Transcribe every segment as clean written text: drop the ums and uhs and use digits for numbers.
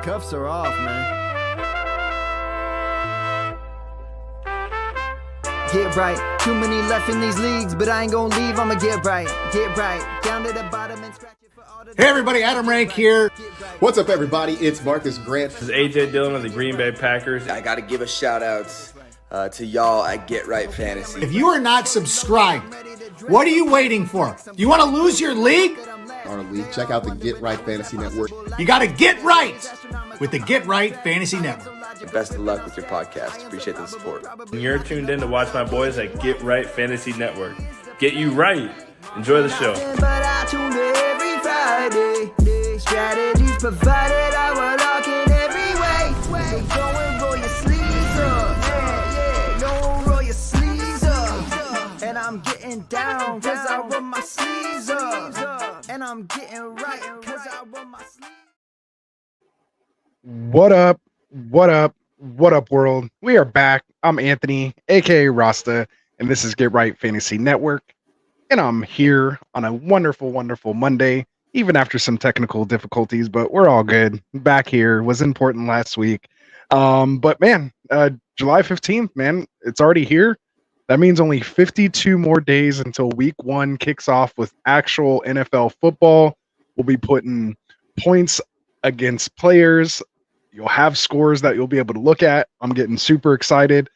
cuffs are off, man. Get right. Too many left in these leagues, but I ain't gonna leave. I'ma get right. Get right. Down to the bottom and scratch it for all the... Hey everybody, Adam Rank here. What's up everybody? It's Marcus Grant. This is AJ Dillon of the Green Bay Packers. I got to give a shout out to y'all at Get Right Fantasy. If you are not subscribed, what are you waiting for? Do you want to lose your league? Our league. Check out the Get Right Fantasy Network. You got to get right with the Get Right Fantasy Network. And best of luck with your podcast. Appreciate the support. You're tuned in to watch my boys at Get Right Fantasy Network. Get you right. Enjoy the show. But I tune in every Friday. Strategies provided, I will lock in every way. So go and roll your sleeves up. Yeah, go and roll your sleeves up. And I'm getting down, cause I roll my sleeves up. And I'm getting right, cause I roll my sleeves up. What up? What up? What up, world? We are back. I'm Anthony, aka Rasta, and this is Get Right Fantasy Network. And I'm here on a wonderful, wonderful Monday, even after some technical difficulties, but we're all good. Back here. Was important last week. But man, July 15th, man, it's already here. That means only 52 more days until week 1 kicks off with actual NFL football. We'll be putting points against players. You'll have scores that you'll be able to look at. I'm getting super excited.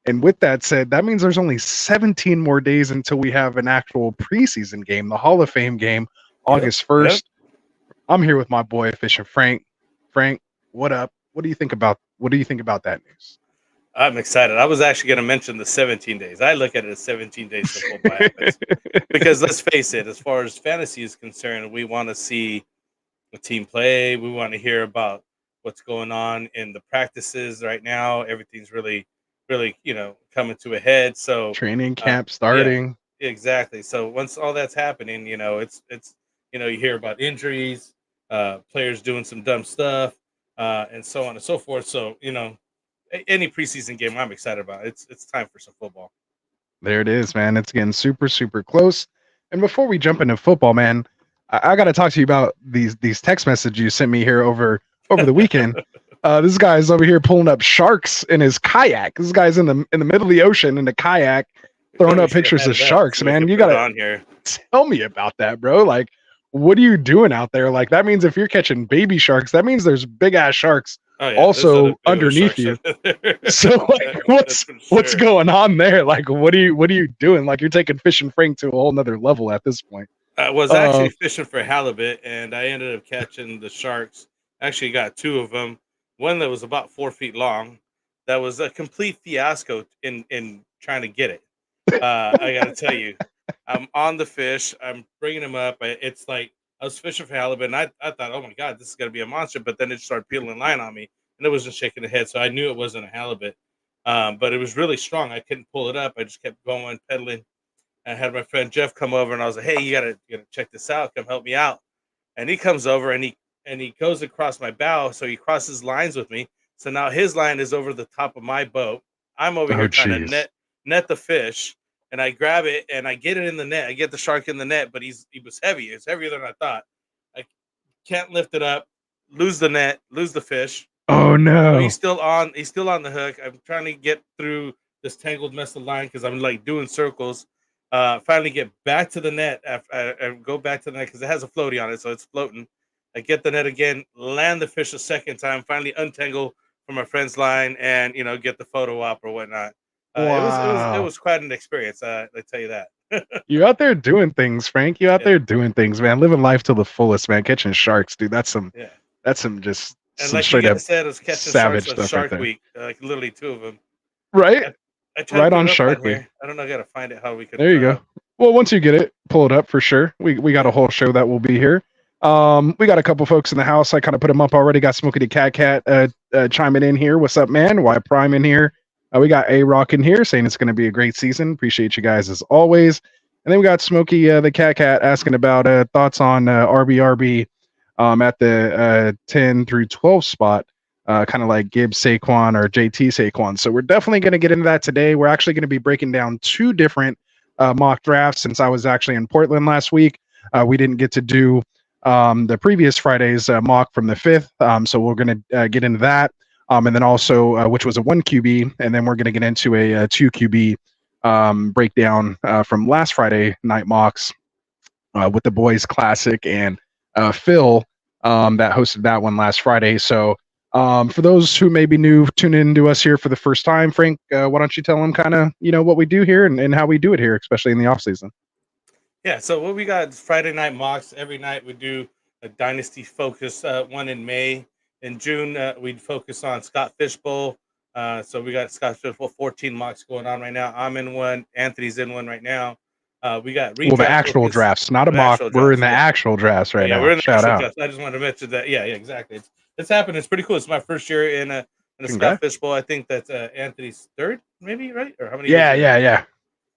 And with that said, that means there's only 17 more days until we have an actual preseason game, the Hall of Fame game, August 1st. Yep. I'm here with my boy Fish and Frank. Frank, what up? What do you think about that news? I'm excited. I was actually going to mention the 17 days. I look at it as 17 days till football happens. Because let's face it, as far as fantasy is concerned, we want to see a team play. We want to hear about what's going on in the practices right now. Everything's really, coming to a head. So training camp starting. Yeah, exactly. So once all that's happening, it's you hear about injuries, players doing some dumb stuff, and so on and so forth. So, any preseason game I'm excited about. It's time for some football. There it is, man. It's getting super, super close. And before we jump into football, man, I got to talk to you about these text messages you sent me here over the weekend. This guy's over here pulling up sharks in his kayak. This guy's in the middle of the ocean in a kayak, throwing up pictures of sharks, man. You gotta tell me about that, bro. Like, what are you doing out there? Like, that means if you're catching baby sharks, that means there's big ass sharks also underneath you. So, like, what's going on there? Like, what are you doing? Like, you're taking Fish and Frank to a whole nother level at this point. I was actually fishing for halibut, and I ended up catching the sharks. Actually got 2 of them. One that was about 4 feet long. That was a complete fiasco in trying to get it. I got to tell you, I'm on the fish. I'm bringing them up. It's like I was fishing for halibut, and I thought, oh, my God, this is going to be a monster. But then it started peeling line on me, and it wasn't shaking the head. So I knew it wasn't a halibut. But it was really strong. I couldn't pull it up. I just kept going, pedaling. I had my friend Jeff come over, and I was like, hey, you gotta check this out. Come help me out. And he comes over, and he goes across my bow, so he crosses lines with me. So now his line is over the top of my boat. I'm over here trying to net the fish, and I grab it, and I get it in the net. I get the shark in the net, but he was heavy. It's heavier than I thought. I can't lift it up, lose the net, lose the fish. Oh, no. So he's still on the hook. I'm trying to get through this tangled mess of line because I'm, like, doing circles. Finally get back to the net. I go back to the net because it has a floaty on it, so it's floating. I get the net again, land the fish a second time, finally untangle from my friend's line, and get the photo op or whatnot. Wow. It was quite an experience. I tell you that. You out there doing things, Frank. You out there doing things, man. Living life to the fullest, man. Catching sharks, dude. That's some just and some like straight up said, I was catching savage sharks on stuff Shark right Week, like literally 2 of them. Right. I tried right to on put it up Shark Week. I don't know. I gotta find it. How we could. There you go. Well, once you get it, pull it up for sure. We got a whole show that will be here. We got a couple folks in the house. I kind of put them up already. Got Smokey the Cat chiming in here. What's up, man? Why Prime in here? We got A-Rock in here saying it's going to be a great season. Appreciate you guys as always. And then we got Smokey the Cat asking about thoughts on RBRB at the 10 through 12 spot, kind of like Gibbs Saquon or JT Saquon. So we're definitely going to get into that today. We're actually going to be breaking down 2 different mock drafts since I was actually in Portland last week. We didn't get to do the previous Friday's mock from the 5th. So we're going to get into that. And then also, which was a 1 QB. And then we're going to get into a 2 QB breakdown from last Friday night mocks with the Boys Classic and Phil that hosted that one last Friday. So for those who may be new, tuning into us here for the first time, Frank, why don't you tell them kind of, what we do here and how we do it here, especially in the off season? Yeah, so what we got is Friday night mocks. Every night we do a dynasty focus one in May. In June, we'd focus on Scott Fishbowl. So we got Scott Fishbowl 14 mocks going on right now. I'm in one. Anthony's in one right now. We got the actual drafts, not a mock. We're in the actual drafts right now. We're in the Shout out. drafts. I just wanted to mention that. Yeah, exactly. It's happened. It's pretty cool. It's my first year in a Scott Fishbowl. I think that's Anthony's third, maybe, right? Or how many? Yeah.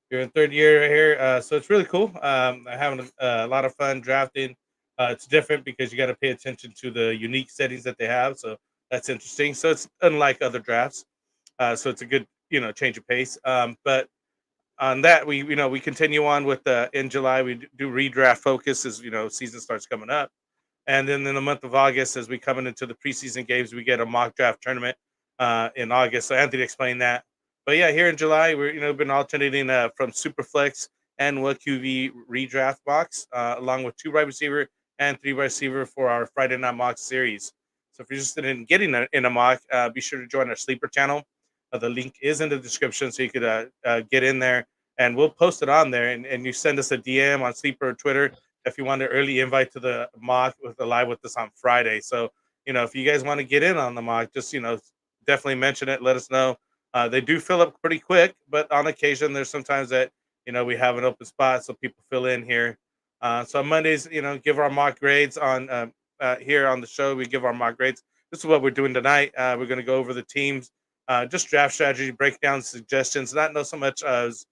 You're in third year right here, so it's really cool. I'm having a lot of fun drafting. It's different because you got to pay attention to the unique settings that they have, so that's interesting. So it's unlike other drafts, so it's a good change of pace. But on that, we continue on with in July we do redraft focus as season starts coming up, and then in the month of August as we coming into the preseason games, we get a mock draft tournament in August. So Anthony explained that. But yeah, here in July, we're been alternating from Superflex and 1 QB redraft mocks, along with 2 wide receiver and 3 wide receiver for our Friday night mock series. So if you're interested in getting in a mock, be sure to join our sleeper channel. The link is in the description, so you could get in there, and we'll post it on there. And you send us a DM on Sleeper or Twitter if you want an early invite to the mock with the live with us on Friday. So if you guys want to get in on the mock, just definitely mention it. Let us know. They do fill up pretty quick, but on occasion, there's sometimes that, we have an open spot, so people fill in here. So on Mondays, give our mock grades on here on the show. We give our mock grades. This is what we're doing tonight. We're going to go over the teams, just draft strategy, breakdown suggestions, not so much as,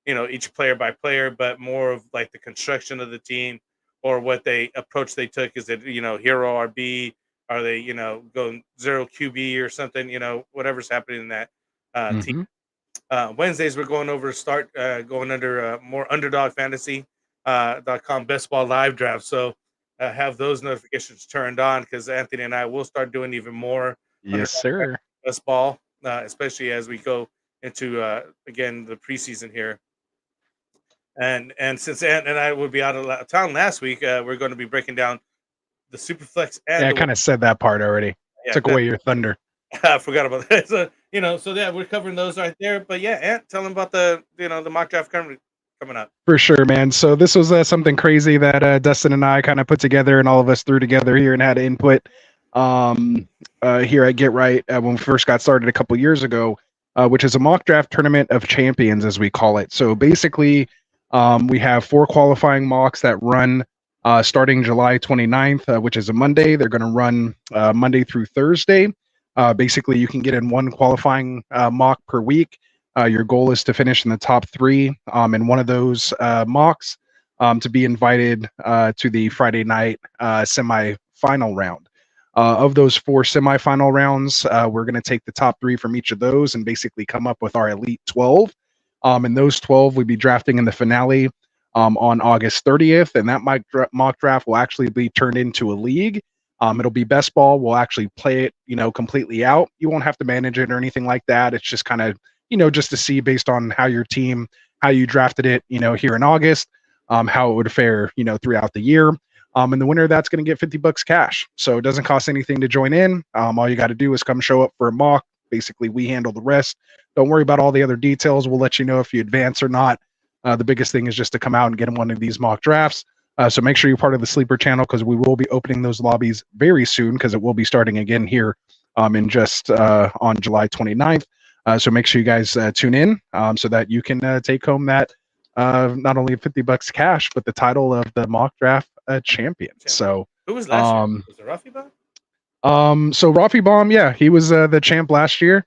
each player by player, but more of like the construction of the team or what approach they took. Is it, hero RB? Are they, going 0 QB or something, whatever's happening in that. Team. Wednesdays we're going over going under more underdog fantasy.com best ball live draft. So have those notifications turned on because Anthony and I will start doing even more. Yes, sir. Best ball, especially as we go into again the preseason here. And since Ant and I will be out of town last week, we're going to be breaking down the Superflex. And I kind of said that part already. Took away your thunder. I forgot about that. So, so yeah, we're covering those right there. But yeah, Ant, tell them about the mock draft coming up. For sure, man. So this was something crazy that Dustin and I kind of put together and all of us threw together here and had input here at Get Right when we first got started a couple years ago, which is a mock draft tournament of champions, as we call it. So basically, we have 4 qualifying mocks that run starting July 29th, which is a Monday. They're going to run Monday through Thursday. Basically, you can get in 1 qualifying mock per week. Your goal is to finish in the top 3 in one of those mocks to be invited to the Friday night semi-final round. Of those 4 semi-final rounds, we're going to take the top 3 from each of those and basically come up with our elite 12. And those 12 we'll be drafting in the finale on August 30th. And that mock draft will actually be turned into a league. It'll be best ball. We'll actually play it, completely out. You won't have to manage it or anything like that. It's just kind of, just to see based on how your team, how you drafted it, here in August, how it would fare, throughout the year. And the winner, that's going to get $50 cash. So it doesn't cost anything to join in. All you got to do is come show up for a mock. Basically, we handle the rest. Don't worry about all the other details. We'll let you know if you advance or not. The biggest thing is just to come out and get in one of these mock drafts. So make sure you're part of the Sleeper channel because we will be opening those lobbies very soon because it will be starting again here in just on July 29th. So make sure you guys tune in so that you can take home that not only $50 cash, but the title of the mock draft champion. So who was last year? Was it Rafi Bomb? So Rafi Bomb, yeah, he was the champ last year.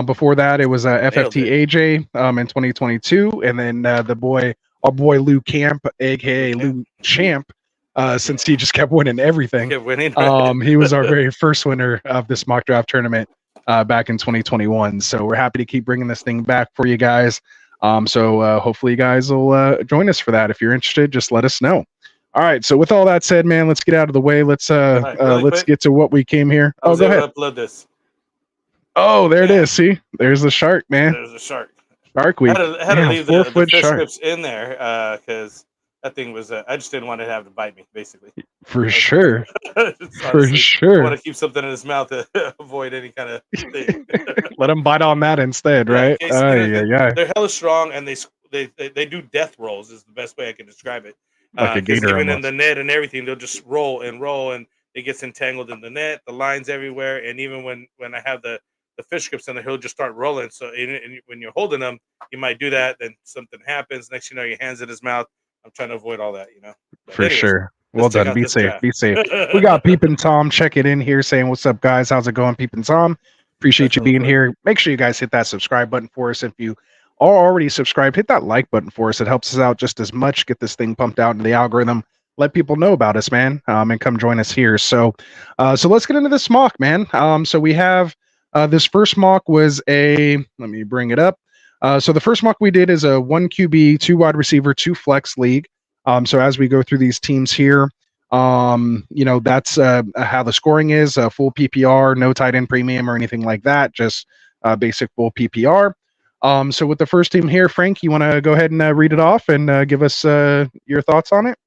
Before that, it was FFT AJ in 2022, and then our boy Lou Camp, aka Lou Champ, since he just kept winning everything. Kept winning. He was our very first winner of this mock draft tournament back in 2021. So we're happy to keep bringing this thing back for you guys. So hopefully you guys will join us for that. If you're interested, just let us know. All right. So with all that said, man, let's get out of the way. Let's right, really let's quick. get to what we came here. I was Go able ahead. to upload this. Oh, there it Yeah. is. See, there's the shark, man. There's a shark. Shark I Week. had to Damn, leave 4 the foot fish shark strips in there because that thing was. I just didn't want it to have to bite me, basically. for sure. Just For honestly, I sure. want to keep something in his mouth to avoid any kind of thing. Let him bite on that instead, Yeah, in right? case, you know, Yeah. they're hella strong and they do death rolls is the best way I can describe it. Like a Because gator even in almost. the net and everything, they'll just roll and it gets entangled in the net, the lines everywhere, and even when I have the fish grips in there, he'll just start rolling. So when you're holding them, you might do that, then something happens. Next, you know, your hands in his mouth. I'm trying to avoid all that, you know. But For anyways, sure. Well let's check done. out Be this safe. draft. Be safe. We got Peepin' Tom checking in here saying, "What's up, guys? How's it going, Peepin' Tom? Appreciate That's you really being quick. here. Make sure you guys hit that subscribe button for us. If you are already subscribed, hit that like button for us. It helps us out just as much. Get this thing pumped out into the algorithm. Let people know about us, man, and come join us here. So let's get into this mock, man. So we have this first mock was a. Let me bring it up. So the first mock we did is a 1 QB, 2 wide receiver, 2 flex league. So as we go through these teams here, that's how the scoring is, full PPR, no tight end premium or anything like that, just basic full PPR. So with the first team here, Frank, you want to go ahead and read it off and give us your thoughts on it?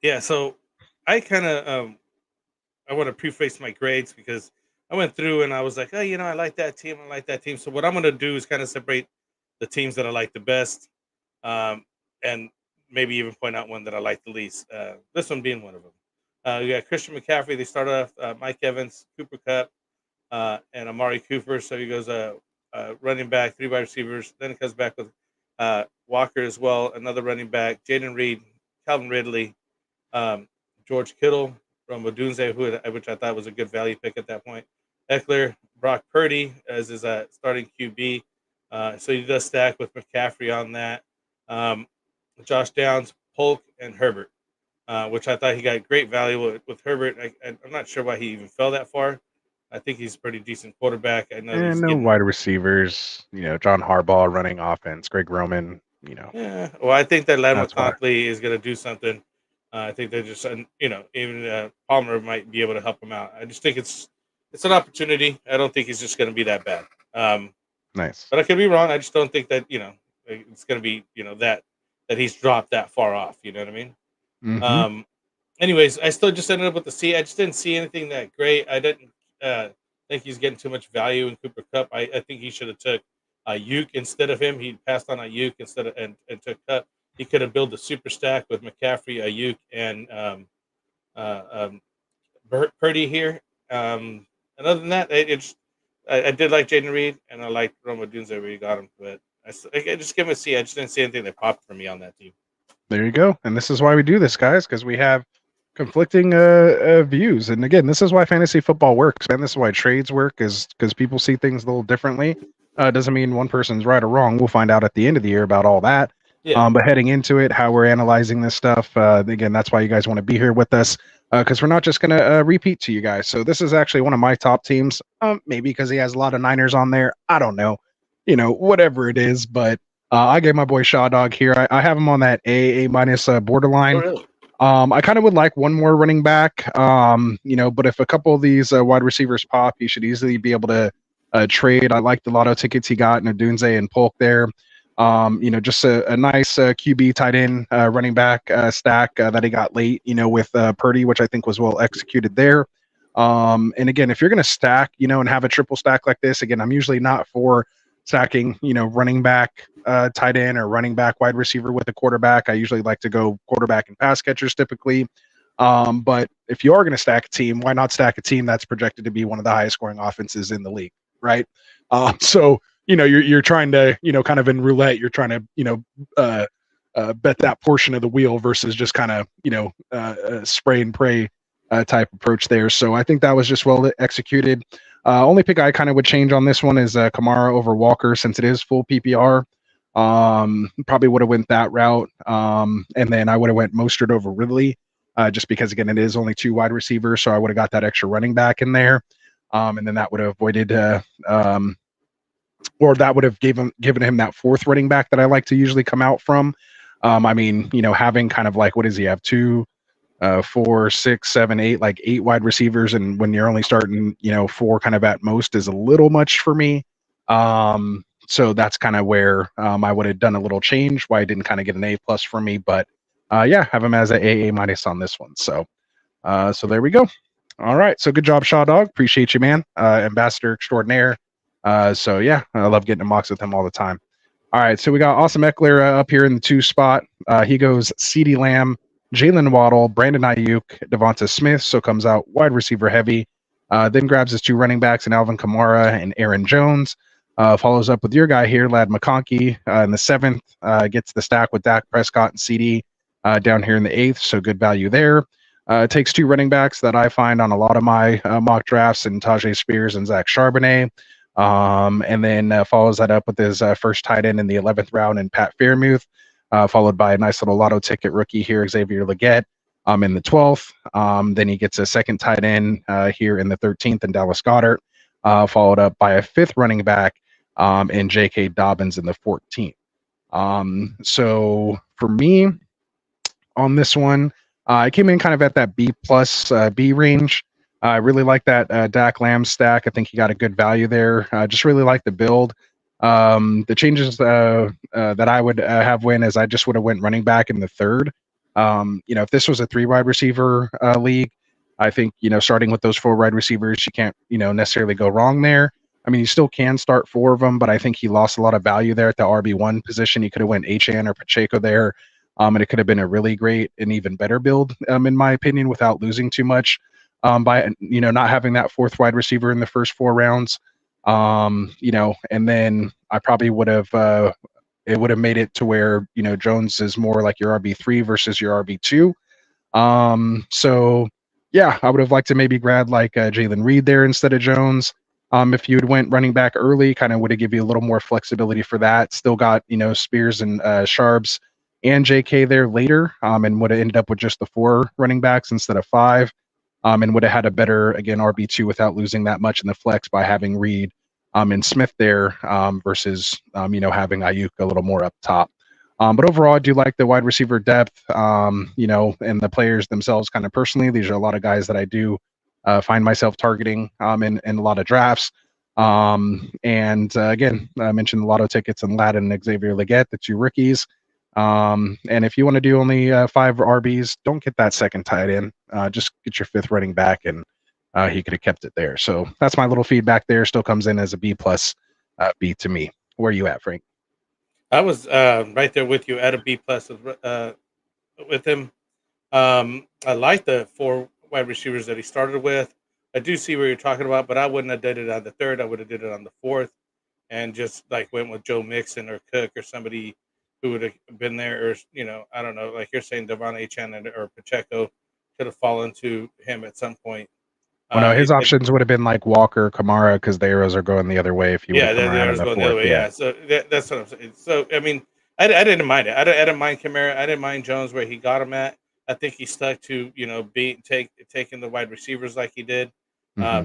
Yeah, so I kind of I want to preface my grades because I went through and I was like, oh, you know, I like that team, I like that team. So what I'm going to do is kind of separate the teams that I like the best, and maybe even point out one that I like the least. This one being one of them. You got Christian McCaffrey. They start off Mike Evans, Cooper Cup, and Amari Cooper. So he goes running back, 3 wide receivers. Then it comes back with Walker as well, another running back, Jaden Reed, Calvin Ridley, George Kittle from Odunze, which I thought was a good value pick at that point. Eckler, Brock Purdy as his starting QB. So he does stack with McCaffrey on that. Josh Downs, Polk, and Herbert, which I thought he got great value with Herbert. I'm not sure why he even fell that far. I think he's a pretty decent quarterback. I know And he's no getting. wide receivers. John Harbaugh running offense, Greg Roman. Yeah, well, I think that Ladman That's why. Conkley is going to do something. I think they're just, even Palmer might be able to help him out. I just think it's an opportunity. I don't think he's just going to be that bad. Nice. But I could be wrong. I just don't think that it's going to be that he's dropped that far off. You know what I mean? Mm-hmm. Anyways, I still just ended up with the C. I just didn't see anything that great. I didn't think he's getting too much value in Cooper Cup. I think he should have took Ayuk instead of him. He passed on Ayuk instead of and took Cup. He could have built the super stack with McCaffrey, Ayuk, and Purdy here. And other than that, I did like Jaden Reed, and I liked Roma Dunze where you got him. But I just give him a C. I just didn't see anything that popped for me on that team. There you go. And this is why we do this, guys, because we have conflicting views. And again, this is why fantasy football works, man. This is why trades work, is because people see things a little differently. Doesn't mean one person's right or wrong. We'll find out at the end of the year about all that. Yeah. But heading into it, how we're analyzing this stuff, again, that's why you guys want to be here with us, because we're not just going to repeat to you guys. So this is actually one of my top teams, maybe because he has a lot of Niners on there. I don't know, whatever it is. But I gave my boy Shaw Dog here. I have him on that A minus borderline. Oh, really? I kind of would like one more running back, but if a couple of these wide receivers pop, he should easily be able to trade. I like the lotto tickets he got in Odunze and Polk there. Just a nice QB tight end running back stack that he got late, with Purdy, which I think was well executed there. And again, if you're going to stack, and have a triple stack like this, again, I'm usually not for stacking, running back, tight end, or running back, wide receiver with a quarterback. I usually like to go quarterback and pass catchers typically. But if you are going to stack a team, why not stack a team that's projected to be one of the highest scoring offenses in the league, right? So you're trying to, kind of in roulette, you're trying to, bet that portion of the wheel versus just kind of, spray and pray type approach there. So I think that was just well executed. Only pick I kind of would change on this one is Kamara over Walker, since it is full PPR. Probably would have went that route. And then I would have went Mostert over Ridley, just because, again, it is only 2 wide receivers. So I would have got that extra running back in there. And then that would have avoided or that would have given him that 4th running back that I like to usually come out from. Having kind of like, what does he have? 2, 4, 6, 7, 8, like 8 wide receivers, and when you're only starting, 4 kind of at most is a little much for me. So that's kind of where I would have done a little change. Why I didn't kind of get an A+ for me, but yeah, have him as a AA- on this one. So so there we go. All right, so good job, Shaw Dog. Appreciate you, man. Ambassador extraordinaire. So yeah, I love getting in mocks with him all the time. All right, so we got Awesome Eckler up here in the 2 spot. He goes CeeDee Lamb, Jalen Waddle, Brandon Ayuk, Devonta Smith, so comes out wide receiver heavy. Then grabs his 2 running backs in Alvin Kamara and Aaron Jones. Follows up with your guy here, Lad McConkey, in the 7th. Gets the stack with Dak Prescott and CD down here in the 8th, so good value there. Takes 2 running backs that I find on a lot of my mock drafts, in Tajay Spears and Zach Charbonnet. And then follows that up with his first tight end in the 11th round in Pat Fairmouth, followed by a nice little lotto ticket rookie here, Xavier Legette, in the 12th. Then he gets a second tight end here in the 13th in Dallas Goedert, followed up by a 5th running back in J.K. Dobbins in the 14th. So for me on this one, I came in kind of at that B+ B range. I really like that Dak Lamb stack. I think he got a good value there. Just really like the build. The changes that I would have win is I just would have went running back in the 3rd. If this was a 3 wide receiver league, I think, starting with those 4 wide receivers, you can't, necessarily go wrong there. I mean, you still can start 4 of them, but I think he lost a lot of value there at the RB1 position. He could have went H-An or Pacheco there. And it could have been a really great and even better build, in my opinion, without losing too much by not having that 4th wide receiver in the first 4 rounds. And then I probably would have it would have made it to where Jones is more like your RB3 versus your RB2. So yeah, I would have liked to maybe grab like Jalen Reed there instead of Jones. If you had went running back early, kind of would have give you a little more flexibility for that. Still got Spears and Sharps and JK there later, and would have ended up with just the 4 running backs instead of 5, and would have had a better, again, RB2 without losing that much in the flex by having Reed and Smith there versus, having Ayuk a little more up top. But overall, I do like the wide receiver depth, and the players themselves kind of personally. These are a lot of guys that I do find myself targeting in a lot of drafts. And again, I mentioned the lotto tickets and Lad and Xavier Legette, the 2 rookies. And if you want to do only 5 RBs, don't get that second tight end. Just get your 5th running back, and he could have kept it there. So that's my little feedback there. Still comes in as a B+, B to me. Where are you at, Frank? I was right there with you at a B+ with him. I like the 4 wide receivers that he started with. I do see what you're talking about, but I wouldn't have did it on the 3rd. I would have did it on the 4th, and just like went with Joe Mixon or Cook or somebody who would have been there, or I don't know, like you're saying, Devon Achane or Pacheco could have fallen to him at some point. Well, no, his options would have been like Walker, Kamara, because the arrows are going the other way if you would have come around in the 4th. The other way, yeah. So that's what I'm saying. So I mean, I didn't mind it. I didn't mind Kamara. I didn't mind Jones where he got him at. I think he stuck to taking the wide receivers like he did,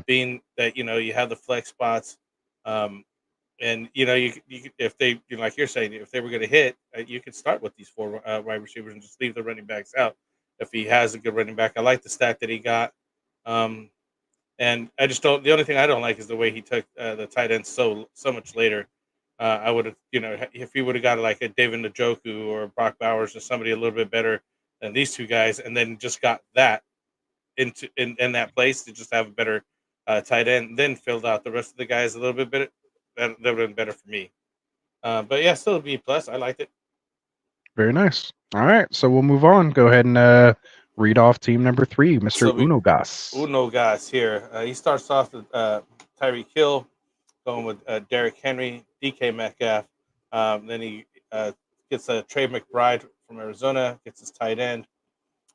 being that you have the flex spots, and you if they like you're saying, if they were going to hit, you could start with these 4 wide receivers and just leave the running backs out if he has a good running back. I like the stack that he got. And I just don't. The only thing I don't like is the way he took the tight end so much later. I would have, if he would have got like a David Njoku or Brock Bowers or somebody a little bit better than these 2 guys, and then just got that in that place to just have a better tight end, then filled out the rest of the guys a little bit better. That would have been better for me. But yeah, still a B+. I liked it. Very nice. All right, so we'll move on. Go ahead and read off team number 3, Mr. Unogas. Unogas here. He starts off with Tyreek Hill, going with Derrick Henry, DK Metcalf. Then he gets Trey McBride from Arizona, gets his tight end.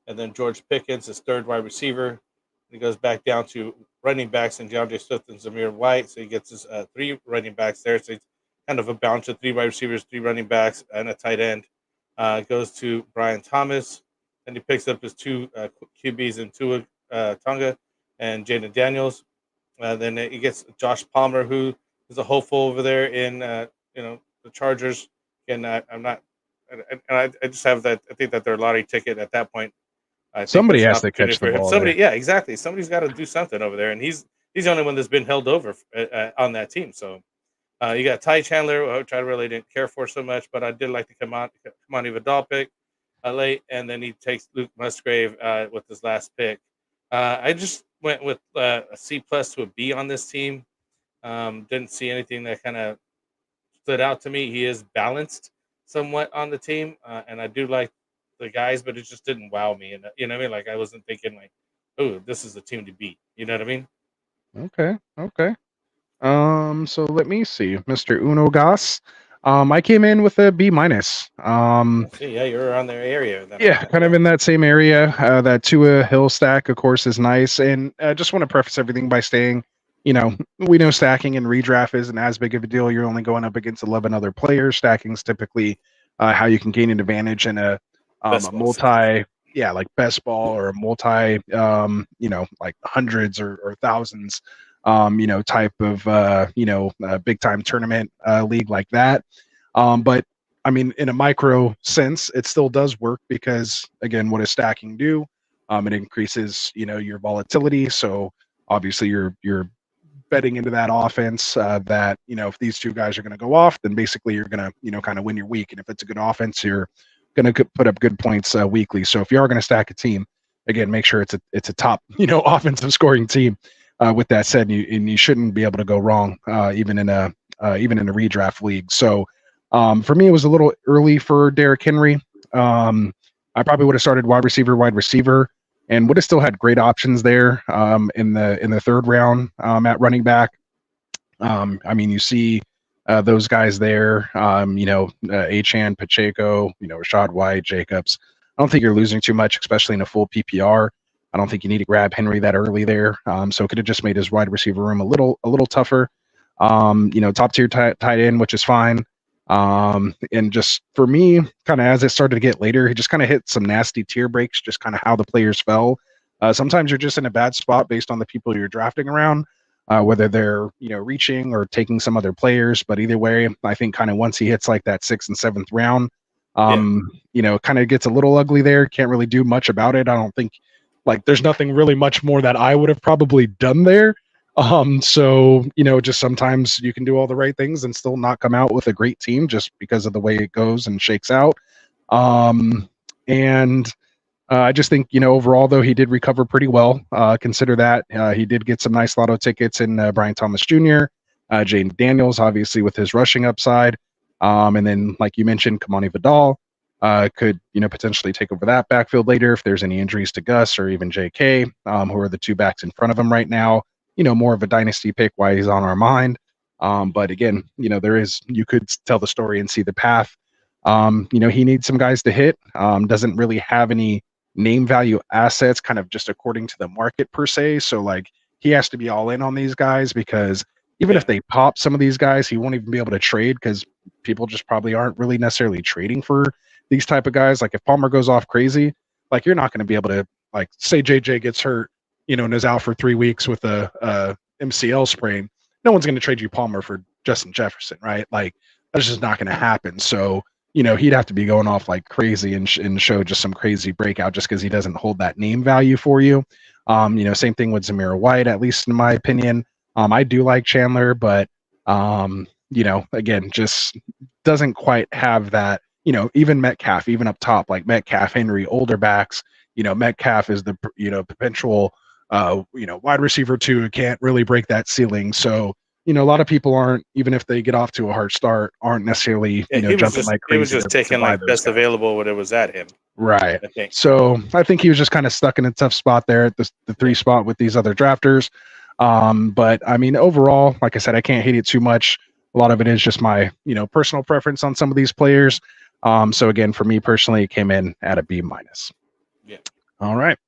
And then George Pickens, his 3rd wide receiver. He goes back down to running backs and DeAndre Swift and Zamir White. So he gets his 3 running backs there. So it's kind of a balance of 3 wide receivers, 3 running backs, and a tight end. Goes to Brian Thomas. And he picks up his 2 QBs in Tua Tonga and Jaden Daniels. Then he gets Josh Palmer, who is a hopeful over there in the Chargers. And I'm not, and I just have that. I think that they're a lottery ticket at that point. I think Somebody that's an has to opportunity catch the for him. ball Somebody, there. yeah, exactly. Somebody's got to do something over there, and he's the only one that's been held over on that team. So you got Ty Chandler, which I really didn't care for so much, but I did like the Kamani Vidal pick late, and then he takes Luke Musgrave with his last pick. I just went with a C plus to a B on this team. Didn't see anything that kind of stood out to me. He is balanced somewhat on the team, and I do like the guys, but it just didn't wow me. And you know what I mean? Like I wasn't thinking like, oh, this is the team to beat. You know what I mean? Okay, okay. So let me see, Mr. Uno Gas. I came in with a B minus. I see, yeah, you're around their area. Then I Yeah, guess. kind of in that same area. That Tua Hill stack, of course, is nice. And I just want to preface everything by saying, we know stacking and redraft isn't as big of a deal. You're only going up against 11 other players. Stacking is typically how you can gain an advantage in a Best ball system. like best ball or a multi, like hundreds or thousands, type of, big time tournament league like that. But I mean, in a micro sense, it still does work because, again, what does stacking do? It increases, your volatility. So obviously, you're betting into that offense. That if these two guys are going to go off, then basically you're going to kind of win your week. And if it's a good offense, you're going to put up good points weekly. So if you are going to stack a team, again, make sure it's a top offensive scoring team. With that said, you shouldn't be able to go wrong, even in a redraft league. So. For me, it was a little early for Derrick Henry. I probably would have started wide receiver, and would have still had great options there in the third round at running back. I mean, you see those guys there. Achane, Pacheco, Rashad White, Jacobs. I don't think you're losing too much, especially in a full PPR. I don't think you need to grab Henry that early there. So it could have just made his wide receiver room a little tougher. Top tier tight end, which is fine. And just for me, kind of as it started to get later, he just kind of hit some nasty tier breaks, just kind of how the players fell. Sometimes you're just in a bad spot based on the people you're drafting around, whether they're, reaching or taking some other players. But either way, I think kind of once he hits like that 6th and 7th round, kind of gets a little ugly there. Can't really do much about it. I don't think there's nothing really much more that I would have probably done there. So, just sometimes you can do all the right things and still not come out with a great team just because of the way it goes and shakes out. And I just think, overall, though, he did recover pretty well. Consider that he did get some nice lotto tickets in Brian Thomas Jr., Jaden Daniels, obviously with his rushing upside. And then, like you mentioned, Kamani Vidal could, potentially take over that backfield later if there's any injuries to Gus or even JK, who are the two backs in front of him right now. More of a dynasty pick why he's on our mind. But again, you could tell the story and see the path. He needs some guys to hit. Doesn't really have any name value assets, kind of just according to the market per se. So he has to be all in on these guys because even if they pop some of these guys, he won't even be able to trade because people just probably aren't really necessarily trading for these type of guys. Like if Palmer goes off crazy, you're not going to be able to say JJ gets hurt, and is out for 3 weeks with a MCL sprain. No one's going to trade you Palmer for Justin Jefferson, right? That's just not going to happen. So, he'd have to be going off like crazy and show just some crazy breakout just because he doesn't hold that name value for you. Same thing with Zamir White, at least in my opinion. I do like Chandler, but, again, just doesn't quite have that, even Metcalf, even up top, like Metcalf, Henry, older backs, Metcalf is the, potential wide receiver too, can't really break that ceiling. So, a lot of people aren't, even if they get off to a hard start, aren't necessarily, jumping like crazy. He was just taking best available when it was at him. Right. I think. So I think he was just kind of stuck in a tough spot there at the 3 spot with these other drafters. But I mean, overall, like I said, I can't hate it too much. A lot of it is just my, personal preference on some of these players. So again, for me personally, it came in at a B minus. Yeah. All right.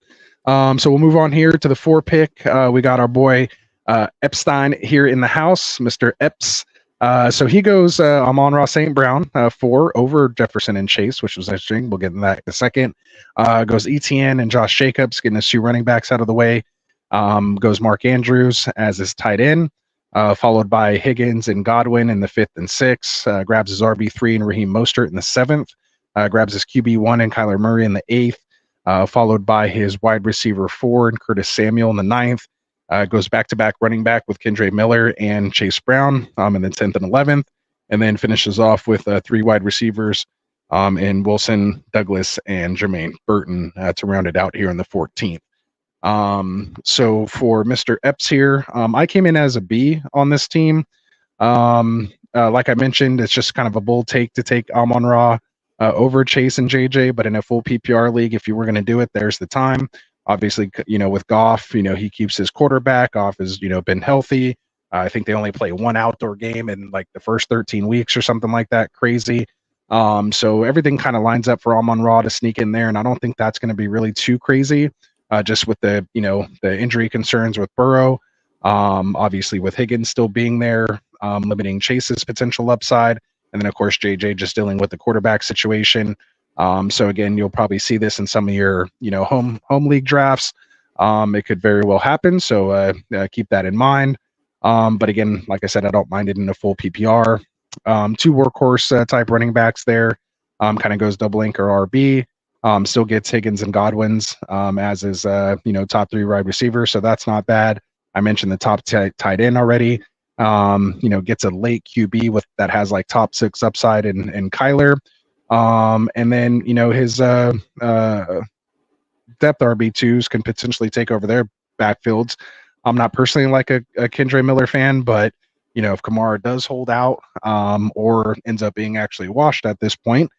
So we'll move on here to the 4 pick. We got our boy Epstein here in the house, Mr. Epps. So he goes Amon-Ra St. Brown, 4 over Jefferson and Chase, which was interesting. We'll get into that in a second. Goes ETN and Josh Jacobs, getting his 2 running backs out of the way. Goes Mark Andrews as his tight end, followed by Higgins and Godwin in the 5th and 6th. Grabs his RB3 and Raheem Mostert in the 7th. Grabs his QB1 and Kyler Murray in the 8th. followed by his wide receiver 4, Curtis Samuel, in the 9th. Goes back-to-back running back with Kendre Miller and Chase Brown in the 10th and 11th, and then finishes off with 3 wide receivers in Wilson, Douglas, and Jermaine Burton to round it out here in the 14th. So for Mr. Epps here, I came in as a B on this team. Like I mentioned, it's just kind of a bold take to take Amon-Ra over Chase and JJ, but in a full PPR league, if you were going to do it, there's the time. Obviously, with Goff, he keeps his quarterback. Goff has, been healthy. I think they only play 1 outdoor game in like the first 13 weeks or something like that. Crazy. So everything kind of lines up for Amon-Ra to sneak in there, and I don't think that's going to be really too crazy. Just with the the injury concerns with Burrow, obviously with Higgins still being there, limiting Chase's potential upside, and then of course JJ just dealing with the quarterback situation. So again, you'll probably see this in some of your home league drafts. It could very well happen, so keep that in mind. But again, like I said, I don't mind it in a full PPR. 2 workhorse type running backs there. Kind of goes double anchor RB. Still gets Higgins and Godwin's as his top 3 wide receivers, so that's not bad. I mentioned the top tight end already. Gets a late QB that has like top 6 upside in Kyler. And then his depth RB2s can potentially take over their backfields. I'm not personally like a Kendre Miller fan, but if Kamara does hold out or ends up being actually washed at this point,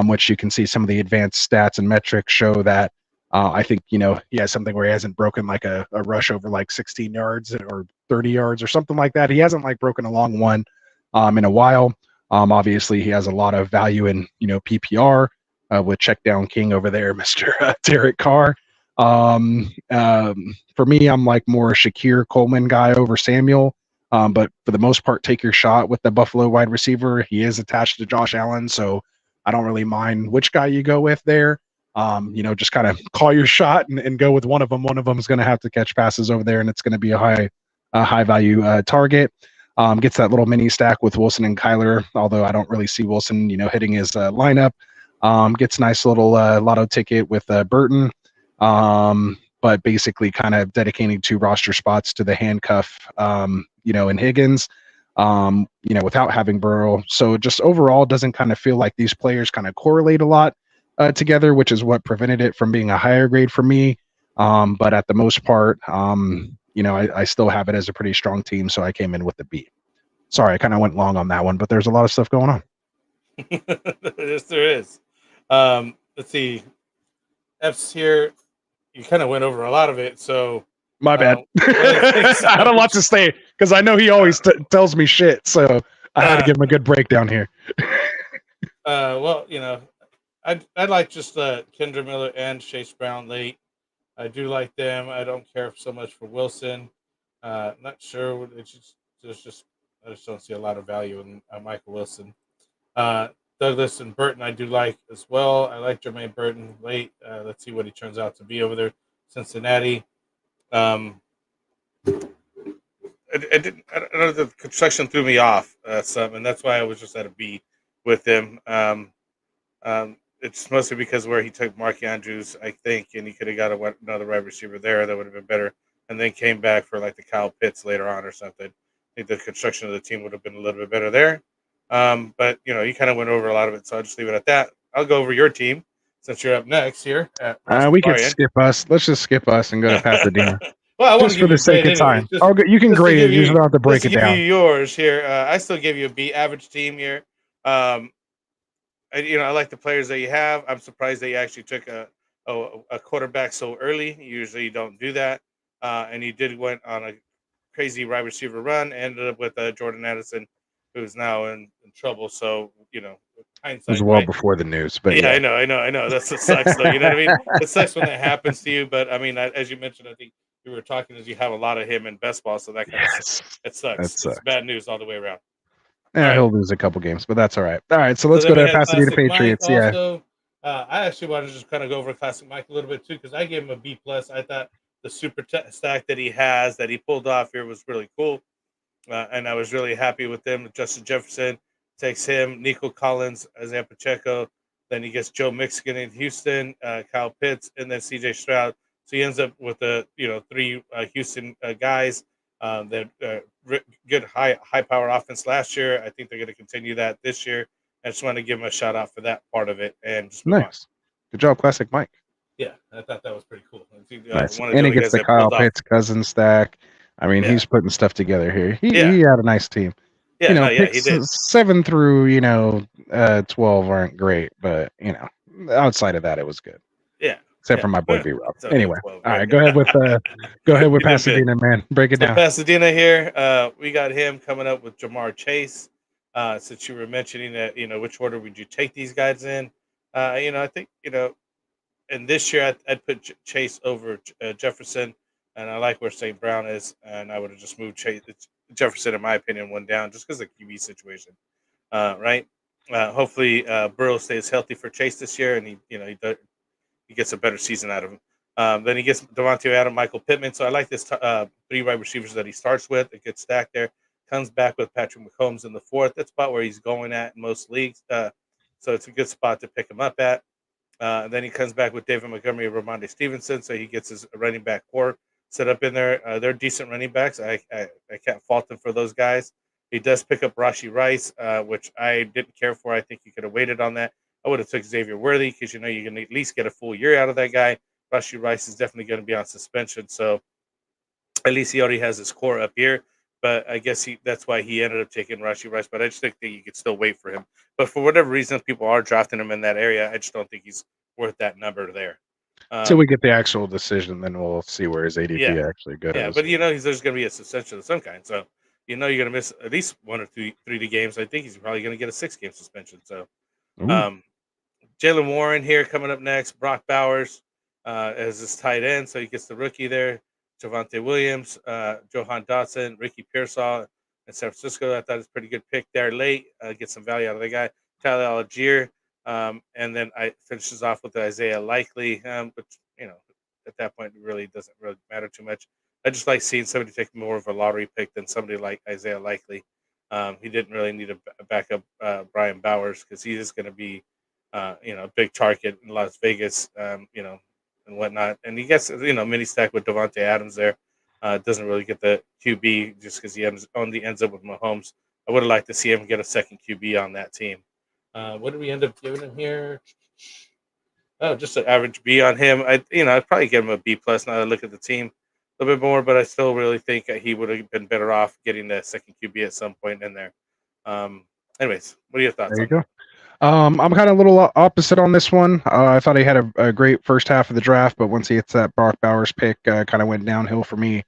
which you can see some of the advanced stats and metrics show that I think he has something where he hasn't broken like a rush over like 16 yards or 30 yards or something like that. He hasn't like broken a long one in a while. Obviously, he has a lot of value in PPR with check down king over there, Mr. Derek Carr. For me, I'm like more a Shakir Coleman guy over Samuel. But for the most part, take your shot with the Buffalo wide receiver. He is attached to Josh Allen, so I don't really mind which guy you go with there. Just kind of call your shot and go with one of them. One of them is going to have to catch passes over there, and it's going to be a high value target. Gets that little mini stack with Wilson and Kyler, although I don't really see Wilson, hitting his lineup. Gets a nice little lotto ticket with Burton, but basically kind of dedicating 2 roster spots to the handcuff, in Higgins, without having Burrow. So just overall doesn't kind of feel like these players kind of correlate a lot together, which is what prevented it from being a higher grade for me. But at the most part, I still have it as a pretty strong team, so I came in with the B. Sorry, I kind of went long on that one, but there's a lot of stuff going on. Yes, there is. Let's see. F's here. You kind of went over a lot of it, so my bad. I don't want to stay because I know he always tells me shit, so I had to give him a good breakdown here. Well, I'd like just Kendre Miller and Chase Brown late. I do like them. I don't care so much for Wilson. Not sure. I just don't see a lot of value in Michael Wilson. Douglas and Burton, I do like as well. I like Jermaine Burton late. Let's see what he turns out to be over there, Cincinnati. I don't know, the construction threw me off some, and that's why I was just at a B with him. It's mostly because where he took Mark Andrews, I think, and he could have got another wide receiver there that would have been better, and then came back for like the Kyle Pitts later on or something. I think the construction of the team would have been a little bit better there. But you kind of went over a lot of it, so I'll just leave it at that. I'll go over your team since you're up next here. We could skip us. Let's just skip us and go to Pasadena. Well, just for the sake of time. You can grade it. You just don't have to break it down. Give you yours here. I still give you a B average team here. I like the players that you have. I'm surprised that you actually took a quarterback so early. Usually you don't do that. And you did went on a crazy wide receiver run. Ended up with Jordan Addison, who's now in trouble. So hindsight. It was well before the news, but yeah, I know. That's what sucks, though. You know what I mean? It sucks when that happens to you. But I mean, as you mentioned, I think you were talking as you have a lot of him in best ball, so that kind of it sucks. It's bad news all the way around. Yeah, he'll lose a couple games, but that's all right. All right, so let's go to Pasadena Patriots. Also, I actually want to just kind of go over Classic Mike a little bit too, because I gave him a B+. I thought the super stack that he pulled off here was really cool, and I was really happy with them. Justin Jefferson takes him, Nico Collins, Isaiah Pacheco, Then he gets Joe Mixon in Houston, Kyle Pitts, and then C.J. Stroud. So he ends up with the 3 Houston guys that good high power offense last year. I think they're going to continue that this year. I just want to give him a shout out for that part of it and just move on. Nice. Good job, Classic Mike. Yeah, I thought that was pretty cool. Nice. One of And he other gets guys the that Kyle pulled off. Pitts cousin stack. I mean, Yeah. he's putting stuff together here. He Yeah. had a nice team. Yeah, You know, he picks did. 7 through 12 aren't great, but outside of that, it was good. Yeah. Except for my boy B Rob. So Anyway, 12, all right? right, go ahead with He did good. Pasadena, man. Break it So down. Pasadena here, we got him coming up with Jamar Chase. Since you were mentioning that, which order would you take these guys in? I think, and this year I'd put Chase over Jefferson, and I like where St. Brown is, and I would have just moved Jefferson, in my opinion, one down just because of the QB situation, right? Hopefully, Burrow stays healthy for Chase this year, and he gets a better season out of him. Then he gets Devontae Adams, Michael Pittman. So I like this 3 wide receivers that he starts with. A good stack there. Comes back with Patrick Mahomes in the 4th. That's about where he's going at in most leagues. So it's a good spot to pick him up at. Then he comes back with David Montgomery and Ramondre Stevenson. So he gets his running back core set up in there. They're decent running backs. I can't fault them for those guys. He does pick up Rashee Rice, which I didn't care for. I think he could have waited on that. I would have took Xavier Worthy because you're going to at least get a full year out of that guy. Rashee Rice is definitely going to be on suspension, so at least he already has his core up here. But I guess that's why he ended up taking Rashee Rice. But I just think that you could still wait for him. But for whatever reason, people are drafting him in that area. I just don't think he's worth that number there. Till we get the actual decision, then we'll see where his ADP actually goes. Yeah, but there's going to be a suspension of some kind. So you're going to miss at least 1 or 3 games. I think he's probably going to get a 6-game suspension. So. Jalen Warren here coming up next. Brock Bowers as his tight end, so he gets the rookie there. Javonte Williams, Johan Dotson, Ricky Pearsall in San Francisco. I thought it was a pretty good pick there late. Get some value out of the guy. Tyler Algier, and then I finishes off with Isaiah Likely, but at that point it really doesn't really matter too much. I just like seeing somebody take more of a lottery pick than somebody like Isaiah Likely. He didn't really need a backup Brian Bowers because he is going to be, a big target in Las Vegas, and whatnot. And he gets, mini stack with Devontae Adams there. Doesn't really get the QB just because he only ends up with Mahomes. I would have liked to see him get a second QB on that team. What did we end up giving him here? Oh, just an average B on him. I'd probably give him a B plus now that I look at the team a little bit more, but I still really think he would have been better off getting the second QB at some point in there. Anyways, what are your thoughts? There you go. I'm kind of a little opposite on this one. I thought he had a great first half of the draft, but once he hits that Brock Bowers pick, kind of went downhill for me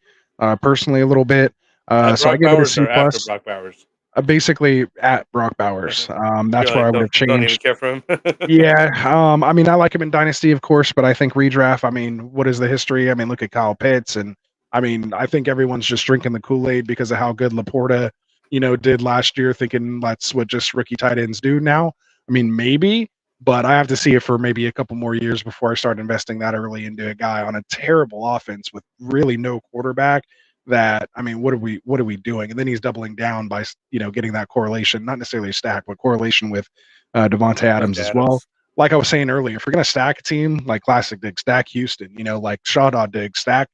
personally a little bit. So I give it a C plus. After Brock Bowers. Basically at Brock Bowers. That's where I would have changed. Don't even care for him. Yeah. I mean, I like him in Dynasty, of course, but I think redraft, I mean, what is the history? I mean, look at Kyle Pitts. And I mean, I think everyone's just drinking the Kool-Aid because of how good Laporta, did last year, thinking that's what just rookie tight ends do now. I mean, maybe, but I have to see it for maybe a couple more years before I start investing that early into a guy on a terrible offense with really no quarterback. That, I mean, what are we doing? And then he's doubling down by getting that correlation, not necessarily a stack, but correlation with Devontae Adams as well. Like I was saying earlier, if we're gonna stack a team like Classic did, stack Houston, like Shawdaw did, stack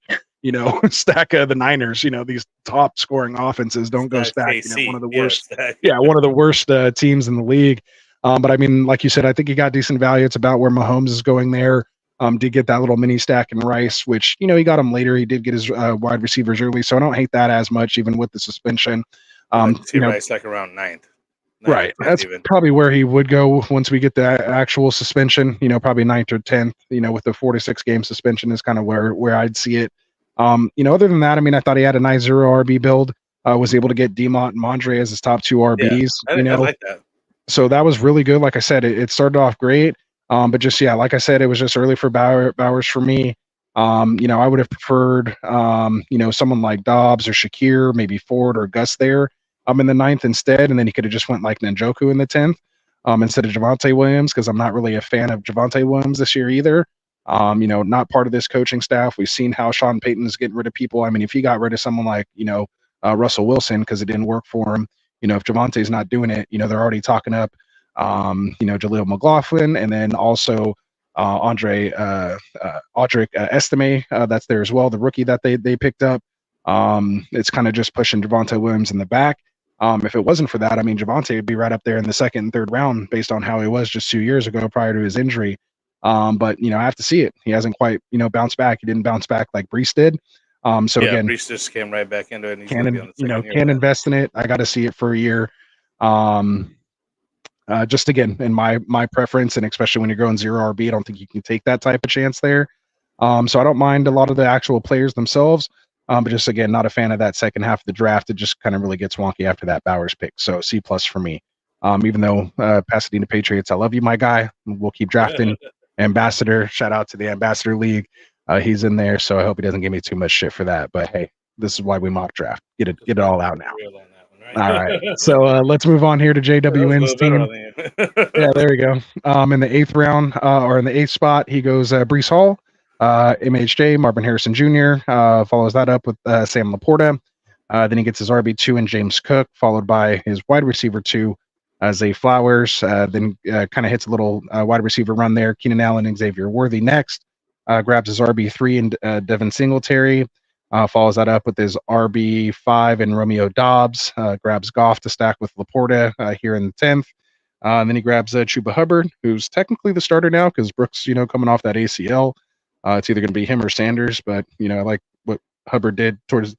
stack the Niners. These top scoring offenses don't go stack. One of the worst, one of the worst teams in the league. But I mean, like you said, I think he got decent value. It's about where Mahomes is going there. Did get that little mini stack in Rice, which, he got him later. He did get his wide receivers early, so I don't hate that as much, even with the suspension. Rice like around 9th. Right. That's probably where he would go once we get the actual suspension, probably 9th or 10th, with the 4 to 6 game suspension is kind of where I'd see it. Other than that, I mean, I thought he had a nice 0 RB build, was able to get Demont and Mondre as his top 2 RBs. I like that. So that was really good. Like I said, it started off great. But just, like I said, it was just early for Bowers for me. I would have preferred, someone like Dobbs or Shakir, maybe Ford or Gus there in the 9th instead. And then he could have just went like Njoku in the 10th instead of Javonte Williams, because I'm not really a fan of Javonte Williams this year either. Not part of this coaching staff. We've seen how Sean Payton is getting rid of people. I mean, if he got rid of someone like, Russell Wilson because it didn't work for him, if Javonte's not doing it, they're already talking up Jaleel McLaughlin, and then also Audric Estime, that's there as well, the rookie that they picked up. It's kind of just pushing Javonte Williams in the back. If it wasn't for that, I mean, Javonte would be right up there in the second and third round based on how he was just 2 years ago prior to his injury. But I have to see it. He hasn't quite bounced back. He didn't bounce back like Brees did. So yeah, again, Brees just came right back into it, and he's going to be on the second year. can invest in it. I got to see it for a year. Just again, in my preference, and especially when you're going 0 RB, I don't think you can take that type of chance there. So I don't mind a lot of the actual players themselves, but just again, not a fan of that second half of the draft. It just kind of really gets wonky after that Bowers pick. So C+ for me. Even though Pasadena Patriots, I love you, my guy. We'll keep drafting. Ambassador, shout out to the Ambassador League. He's in there, so I hope he doesn't give me too much shit for that. But hey, this is why we mock draft. Get it all out now. All right. So let's move on here to JWN's team. Yeah, there we go. In the 8th round, or in the 8th spot, he goes Brees Hall, MHJ, Marvin Harrison Jr. Follows that up with Sam Laporta. Then he gets his RB2 and James Cook, followed by his wide receiver 2, Zay Flowers. Then kind of hits a little wide receiver run there. Keenan Allen and Xavier Worthy next. Grabs his RB3 and Devin Singletary. Follows that up with his RB5 and Romeo Dobbs. Grabs Goff to stack with Laporta here in the 10th. And then he grabs Chuba Hubbard, who's technically the starter now because Brooks, coming off that ACL. It's either going to be him or Sanders, but, I like what Hubbard did towards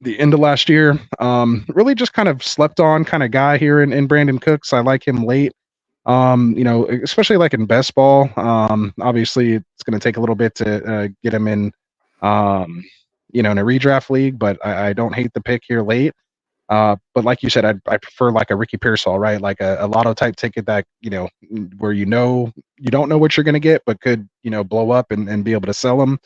the end of last year. Really just kind of slept on kind of guy here in Brandon Cooks. I like him late. Especially like in best ball. Obviously, it's going to take a little bit to get him in, in a redraft league, but I don't hate the pick here late. But like you said, I prefer like a Ricky Pearsall, right? Like a lotto type ticket that, where you don't know what you're going to get, but could, blow up and be able to sell them.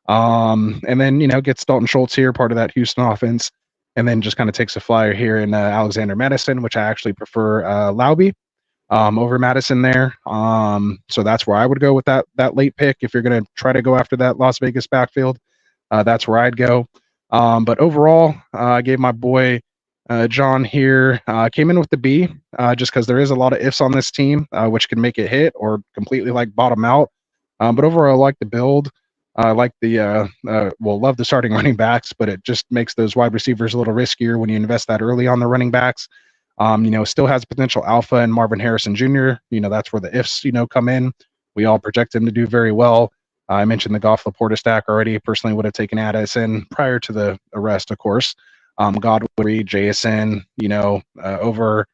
And then, gets Dalton Schultz here, part of that Houston offense, and then just kind of takes a flyer here in Alexander Madison, which I actually prefer Laube over Madison there. So that's where I would go with that late pick. If you're going to try to go after that Las Vegas backfield, that's where I'd go. But overall, I gave my boy John here, came in with the B, just because there is a lot of ifs on this team, which can make it hit or completely like bottom out. But overall, I like the build. I like the love the starting running backs, but it just makes those wide receivers a little riskier when you invest that early on the running backs. Still has potential alpha in Marvin Harrison Jr. That's where the ifs, come in. We all project him to do very well. I mentioned the Goff Laporta stack already. Personally, would have taken Addison prior to the arrest, of course. Godwin, Jason, over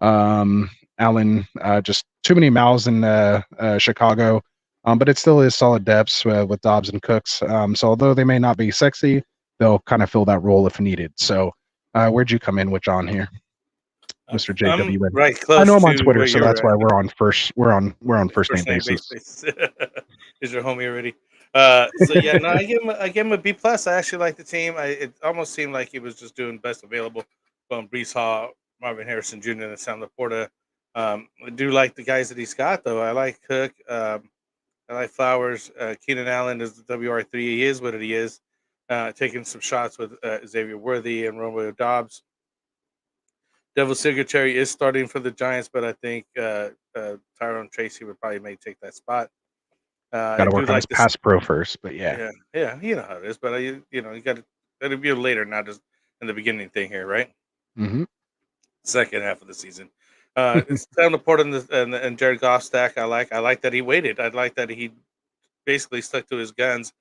Allen. Just too many mouths in Chicago. But it still is solid depths with Dobbs and Cooks. So although they may not be sexy, they'll kind of fill that role if needed. So where'd you come in with John here, Mr. JW? Right, close. I know I'm on Twitter, so that's why we're on first. We're on first name basis. Is your homie already? So yeah, no, I give him a B+. I actually like the team. It almost seemed like he was just doing best available from Brees Hall, Marvin Harrison Jr., and Sam Laporta. I do like the guys that he's got, though. I like Cook. I like Flowers. Keenan Allen is the WR3. He is what he is. Taking some shots with Xavier Worthy and Romeo Dobbs. Devil Singletary is starting for the Giants, but I think Tyrone Tracy would probably may take that spot. Got to work on his pass pro first, but yeah, you know how it is. But you got to be later, not just in the beginning thing here, right? Mm-hmm. Second half of the season. It's Sam Laporta and Jared Goff stack. I like that he waited. I like that he basically stuck to his guns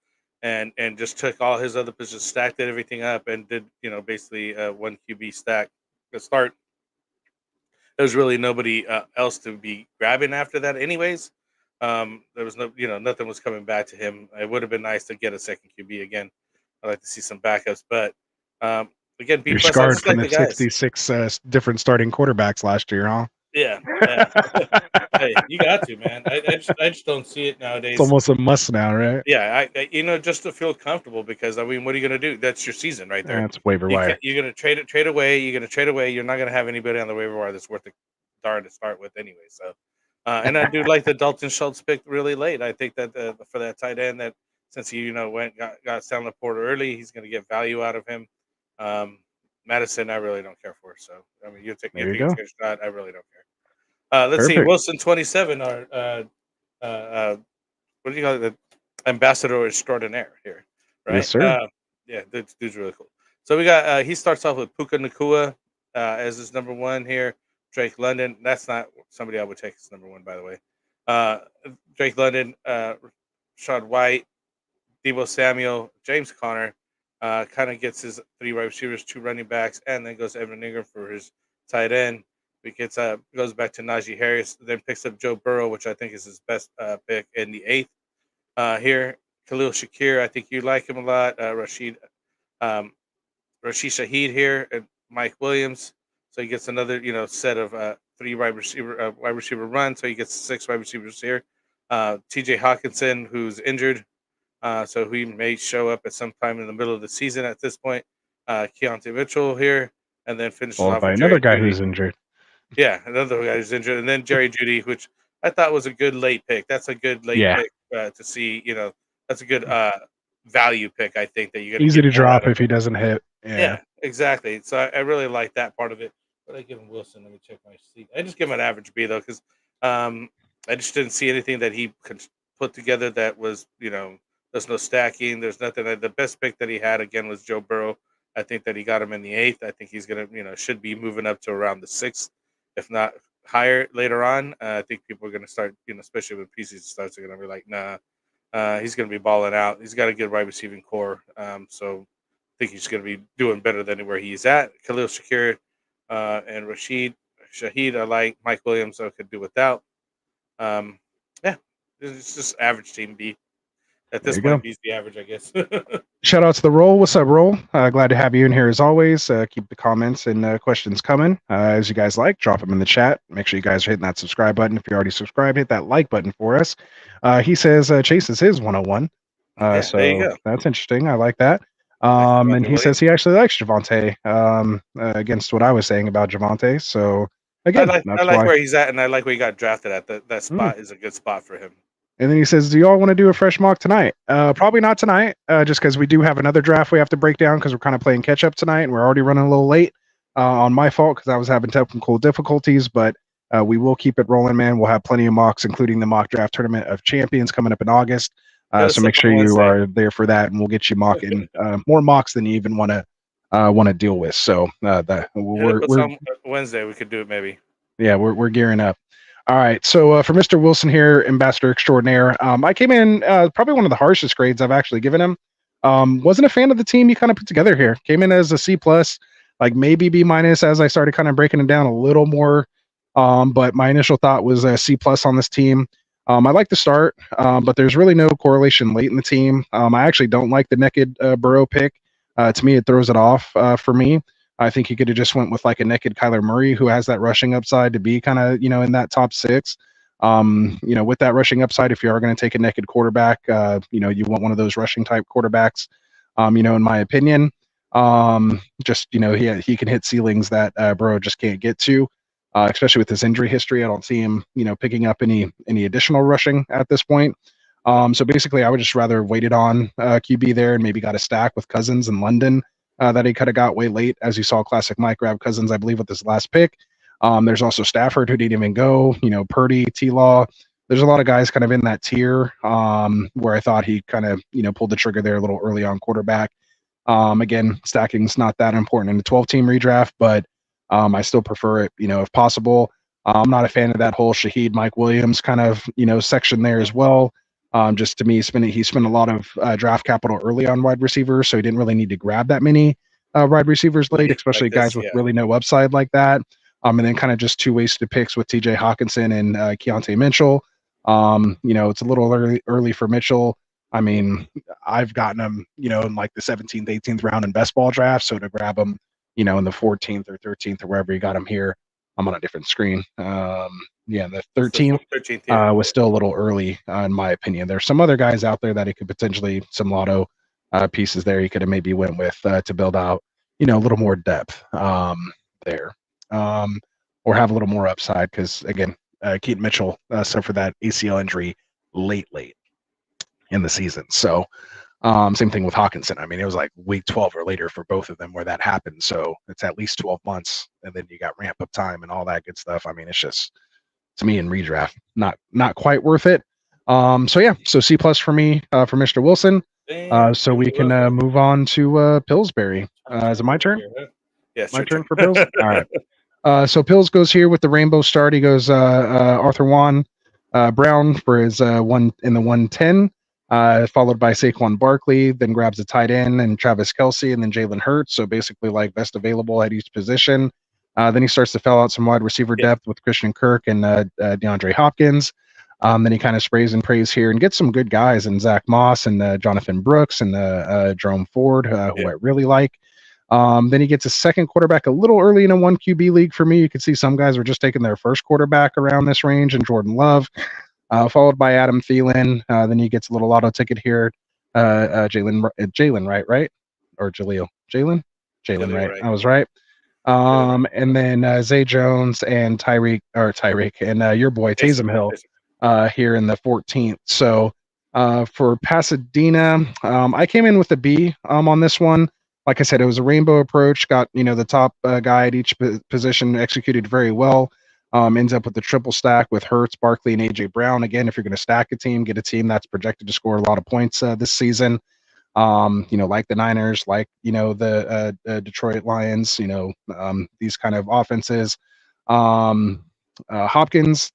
and just took all his other positions, stacked everything up, and did basically one QB stack to start. There's really nobody else to be grabbing after that, anyways. There was nothing was coming back to him. It would have been nice to get a second QB again. I'd like to see some backups, but again, you're scarred from the 66 different starting quarterbacks last year, huh? Yeah. Hey, you got to, man. I just don't see it nowadays. It's almost a must now, right? Yeah, I just to feel comfortable, because I mean, what are you going to do? That's your season right there. That's waiver wire. You're going to trade away. You're going to trade away. You're not going to have anybody on the waiver wire that's worth a darn to start with anyway. So, and I do like the Dalton Schultz pick really late. I think that for that tight end, that since he got Sam Laporta early, he's going to get value out of him. Madison, I really don't care for. So I mean, you take a shot. I really don't care. Let's see, Perfect. Wilson 27, our what do you call it? The ambassador extraordinaire here, Yes, right? sir. Yeah, dude's really cool. So we got he starts off with Puka Nakua as his number one here. Drake London. That's not somebody I would take as number one, by the way. Uh, Drake London, Rashad White, Debo Samuel, James Conner. Kind of gets his three wide receivers, two running backs, and then goes Evan Ingram for his tight end. He gets goes back to Najee Harris, then picks up Joe Burrow, which I think is his best pick in the eighth. Here, Khalil Shakir, I think you like him a lot. Um, Rashid Shaheed here, and Mike Williams. So he gets another, set of three wide receiver run. So he gets six wide receivers here. T.J. Hawkinson, who's injured, so he may show up at some time in the middle of the season. At this point, Keontae Mitchell here, and then finishes Followed off by with another Jerry guy Judy. who's injured. Yeah, another guy who's injured, and then Jerry Judy, which I thought was a good late pick. That's a good late Yeah. pick to see. That's a good value pick. I think that you're going to Easy get to more out drop of if he him. doesn't hit. Yeah. Yeah, exactly. So I really like that part of it. But I give him Wilson. Let me check my seat. I just give him an average B though, because I just didn't see anything that he could put together that was, there's no stacking. There's nothing. The best pick that he had again was Joe Burrow. I think that he got him in the eighth. I think he's gonna, should be moving up to around the sixth, if not higher later on. I think people are gonna start, especially when PC starts, are gonna be like, nah, he's gonna be balling out. He's got a good wide receiving core. So I think he's going to be doing better than where he's at. Khalil Shakir and Rashid Shaheed, I like. Mike Williams, I could do without. Yeah, it's just average team B. At There this you go. point, B's the average, I guess. Shout out to the Roll. What's up, Roll? Glad to have you in here as always. Keep the comments and questions coming. As you guys like, drop them in the chat. Make sure you guys are hitting that subscribe button. If you're already subscribed, hit that like button for us. He says Chase is his 101. Yeah, there So you go. that's interesting. I like that. Nice, And Javonte he says Williams. he actually likes Javonte against what I was saying about Javonte. So again, I that's like why. where he's at, and I like where he got drafted at. That spot is a good spot for him. And then he says, "Do y'all want to do a fresh mock tonight?" Probably not tonight, just because we do have another draft we have to break down because we're kind of playing catch up tonight, and we're already running a little late. On my fault because I was having technical difficulties, but we will keep it rolling, man. We'll have plenty of mocks, including the mock draft tournament of champions coming up in August. So make sure you are there for that, and we'll get you mocking more mocks than you even want to deal with. So we're Wednesday. We could do it maybe. Yeah, we're gearing up. All right, so for Mr. Wilson here, Ambassador Extraordinaire, I came in probably one of the harshest grades I've actually given him. Wasn't a fan of the team you kind of put together here. Came in as a C plus, like maybe B minus as I started kind of breaking it down a little more. But my initial thought was a C plus on this team. I like the start, but there's really no correlation late in the team. I actually don't like the naked Burrow pick. To me, it throws it off for me. I think he could have just went with like a naked Kyler Murray who has that rushing upside to be kind of, in that top six. With that rushing upside, if you are going to take a naked quarterback, you want one of those rushing type quarterbacks, in my opinion. He can hit ceilings that Burrow just can't get to, especially with his injury history. I don't see him, picking up any additional rushing at this point. So basically, I would just rather waited on QB there and maybe got a stack with Cousins and London. That he could have got way late, as you saw Classic Mike grab Cousins, I believe, with his last pick. There's also Stafford, who didn't even go, Purdy, T-Law. There's a lot of guys kind of in that tier where I thought he kind of, pulled the trigger there a little early on quarterback. Again, stacking's not that important in the 12-team redraft, but I still prefer it, if possible. I'm not a fan of that whole Shaheed, Mike Williams kind of, section there as well. Just to me, he spent a lot of draft capital early on wide receivers, so he didn't really need to grab that many wide receivers late, especially like guys with really no upside like that. And then kind of just two wasted picks with T.J. Hawkinson and Keontae Mitchell. It's a little early for Mitchell. I mean, I've gotten him, in like the 17th, 18th round in best ball draft, so to grab him, in the 14th or 13th or wherever you got him here, I'm on a different screen. The 13th was still a little early, in my opinion. There's some other guys out there that he could potentially, some lotto pieces there he could have maybe went with to build out, a little more depth there, or have a little more upside because, again, Keaton Mitchell suffered that ACL injury late in the season. So same thing with Hawkinson. I mean, it was like week 12 or later for both of them where that happened. So it's at least 12 months. And then you got ramp up time and all that good stuff. I mean, it's just to me in redraft. Not quite worth it. So C plus for me for Mr. Wilson. Damn, So give we it can Wilson. move on to Pillsbury. Is it my Over turn? here, huh? Yeah, it's My your turn turn. for Pills. All right. So Pills goes here with the rainbow start. He goes Arthur Juan Brown for his one in the 110, followed by Saquon Barkley, then grabs a tight end and Travis Kelsey, and then Jalen Hurts. So basically, like best available at each position. Then he starts to fill out some wide receiver Yeah. depth with Christian Kirk and DeAndre Hopkins. Then he kind of sprays and prays here and gets some good guys in Zach Moss and Jonathan Brooks and Jerome Ford, who I really like. Then he gets a second quarterback a little early in a 1 QB league for me. You can see some guys were just taking their first quarterback around this range, and Jordan Love, followed by Adam Thielen. Then he gets a little auto ticket here. Jalen Wright? Or Jaleel? Jalen Wright. Right. I was right. And then Zay Jones and Tyreek and your boy Taysom Hill here in the 14th. So for Pasadena, I came in with a B on this one. Like I said, it was a rainbow approach. Got the top guy at each position, executed very well. Ends up with the triple stack with Hurts, Barkley, and AJ Brown. Again, if you're going to stack a team, get a team that's projected to score a lot of points this season. Like the Niners, like the Detroit Lions. These kind of offenses. Hopkins.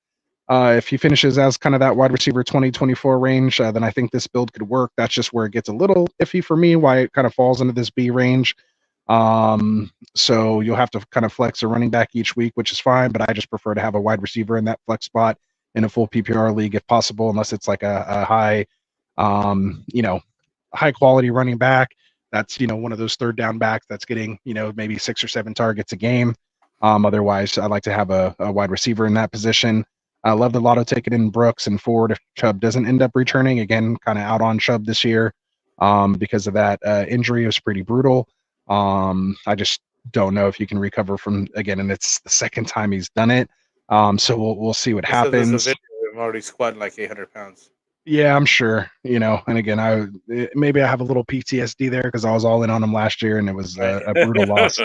If he finishes as kind of that wide receiver 2024 range, then I think this build could work. That's just where it gets a little iffy for me, why it kind of falls into this B range. So you'll have to kind of flex a running back each week, which is fine, but I just prefer to have a wide receiver in that flex spot in a full PPR league if possible, unless it's like a high, high quality running back. That's, one of those third down backs that's getting, maybe 6 or 7 targets a game. Otherwise, I like to have a wide receiver in that position. I love the lotto ticket in Brooks and Ford if Chubb doesn't end up returning. Again, kind of out on Chubb this year because of that injury. It was pretty brutal. I just don't know if you can recover from, again, and it's the second time he's done it. So we'll see what happens. There's a video of him already squatting like 800 pounds. Yeah, I'm sure. And again, maybe I have a little PTSD there because I was all in on him last year and it was a brutal loss.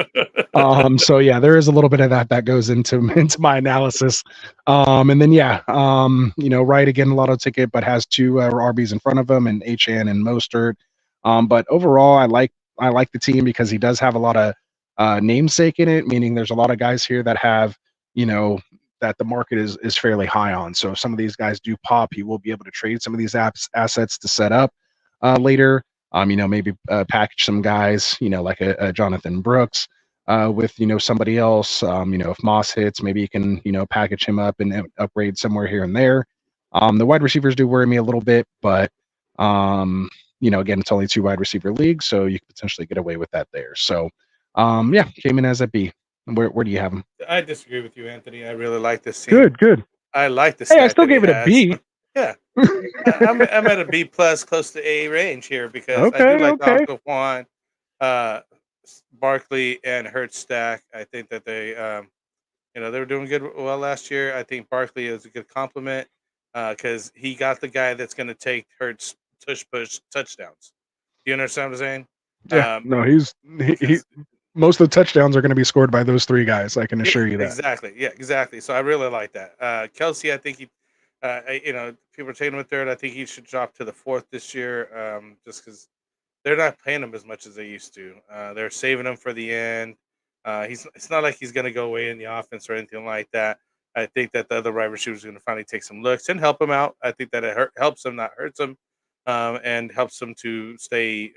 So yeah, there is a little bit of that goes into my analysis. And then Wright again, a lotto ticket, but has 2 RBs in front of him and HN and Mostert. But overall, I like the team because he does have a lot of namesake in it, meaning there's a lot of guys here that have that the market is fairly high on. So if some of these guys do pop, he will be able to trade some of these assets to set up later. Maybe package some guys, like a Jonathan Brooks with somebody else. If Moss hits, maybe you can package him up and upgrade somewhere here and there. The wide receivers do worry me a little bit, but again, it's only 2 wide receiver leagues, so you could potentially get away with that there. So came in as a B. Where do you have him? I disagree with you, Anthony. I really like this team. Good. I like the Hey, I stack still that he gave it a has. B. Yeah. I'm at a B plus, close to A range here because I do like the Arthur Juan, Barkley, and Hurts stack. I think that they were doing well last year. I think Barkley is a good compliment because he got the guy that's going to take Hurts push touchdowns. Do you understand what I'm saying? Yeah. No, he most of the touchdowns are going to be scored by those 3 guys. I can assure you that. Exactly. Yeah, exactly. So I really like that. Kelsey, I think he, people are taking him at 3rd. I think he should drop to the 4th this year, just because they're not paying him as much as they used to. They're saving him for the end. It's not like he's going to go away in the offense or anything like that. I think that the other wide receiver is going to finally take some looks and help him out. I think that it helps him, not hurts him, and helps him to stay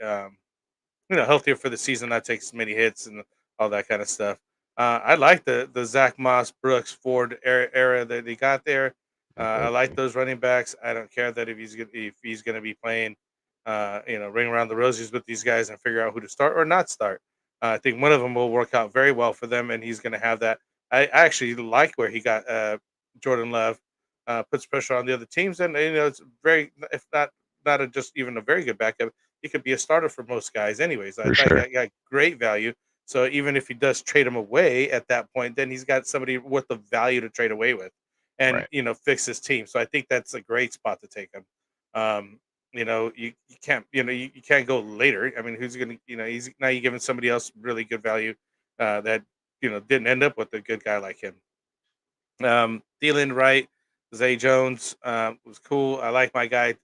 healthier for the season, not take as many hits and all that kind of stuff. I like the Zach Moss, Brooks, Ford era that they got there. I like those running backs. I don't care that if he's going to be playing, ring around the rosies with these guys and figure out who to start or not start. I think one of them will work out very well for them, and he's going to have that. I actually like where he got Jordan Love, puts pressure on the other teams, and it's very, if not just even a very good backup. He could be a starter for most guys, anyways. I think that got great value. So even if he does trade him away at that point, then he's got somebody worth the value to trade away with, and fix his team. So I think that's a great spot to take him. You can't you can't go later. I mean, who's gonna he's now you're giving somebody else really good value that didn't end up with a good guy like him. Thielen right, Zay Jones was cool. I like my guy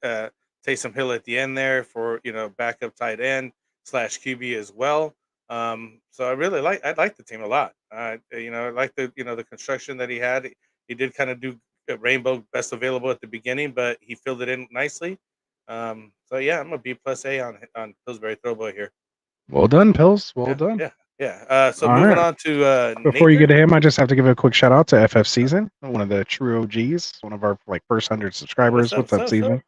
Taysom Hill at the end there for backup tight end slash QB as well. So I like the team a lot. I like the construction that he had. He did kind of do rainbow best available at the beginning, but he filled it in nicely. So yeah, I'm a B plus A on Pillsbury Throwboy here. Well done, Pills. Well Yeah, done. yeah, yeah. So All moving right. on to Before you get Nader. to him, I just have to give a quick shout out to FF Season, one of the true OGs, one of our first 100 What's subscribers. up? What's What's up, up? Season?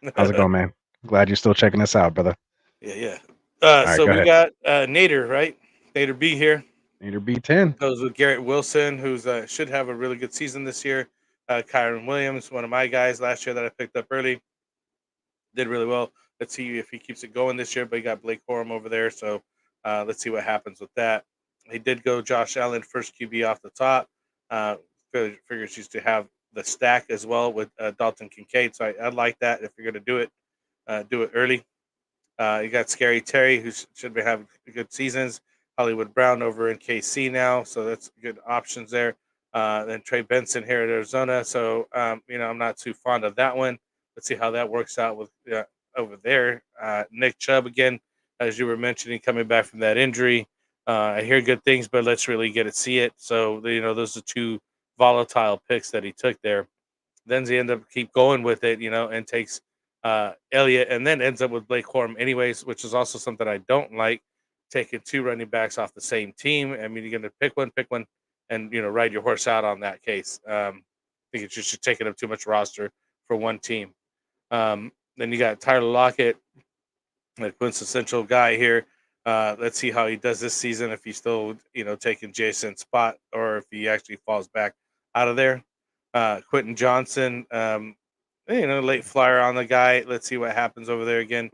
How's it What's up? going, man? Glad you're still checking us out, brother. Yeah. All right, So go we ahead. got Nader, right? Nader B here. Nader B10. Goes with Garrett Wilson, who's should have a really good season this year. Kyron Williams, one of my guys last year that I picked up early, did really well. Let's see if he keeps it going this year. But he got Blake Corum over there, so let's see what happens with that. He did go Josh Allen first QB off the top. Figures he's to have the stack as well with Dalton Kincaid. So I like that. If you're going to do it early. You got Scary Terry, who should be having good seasons. Hollywood Brown over in KC now, so that's good options there. Then Trey Benson here at Arizona, so I'm not too fond of that one. Let's see how that works out with over there. Nick Chubb again, as you were mentioning, coming back from that injury. I hear good things, but let's really get to see it. So those are two volatile picks that he took there. Then he ended up keep going with it, and takes Elliott, and then ends up with Blake Corum anyways, which is also something I don't like, taking two running backs off the same team. I mean, you're going to pick one, and ride your horse out on that case. I think it's just taking up too much roster for one team. Then you got Tyler Lockett, the quintessential guy here. Let's see how he does this season. If he's still taking Jason's spot, or if he actually falls back out of there. Quentin Johnson, late flyer on the guy. Let's see what happens over there again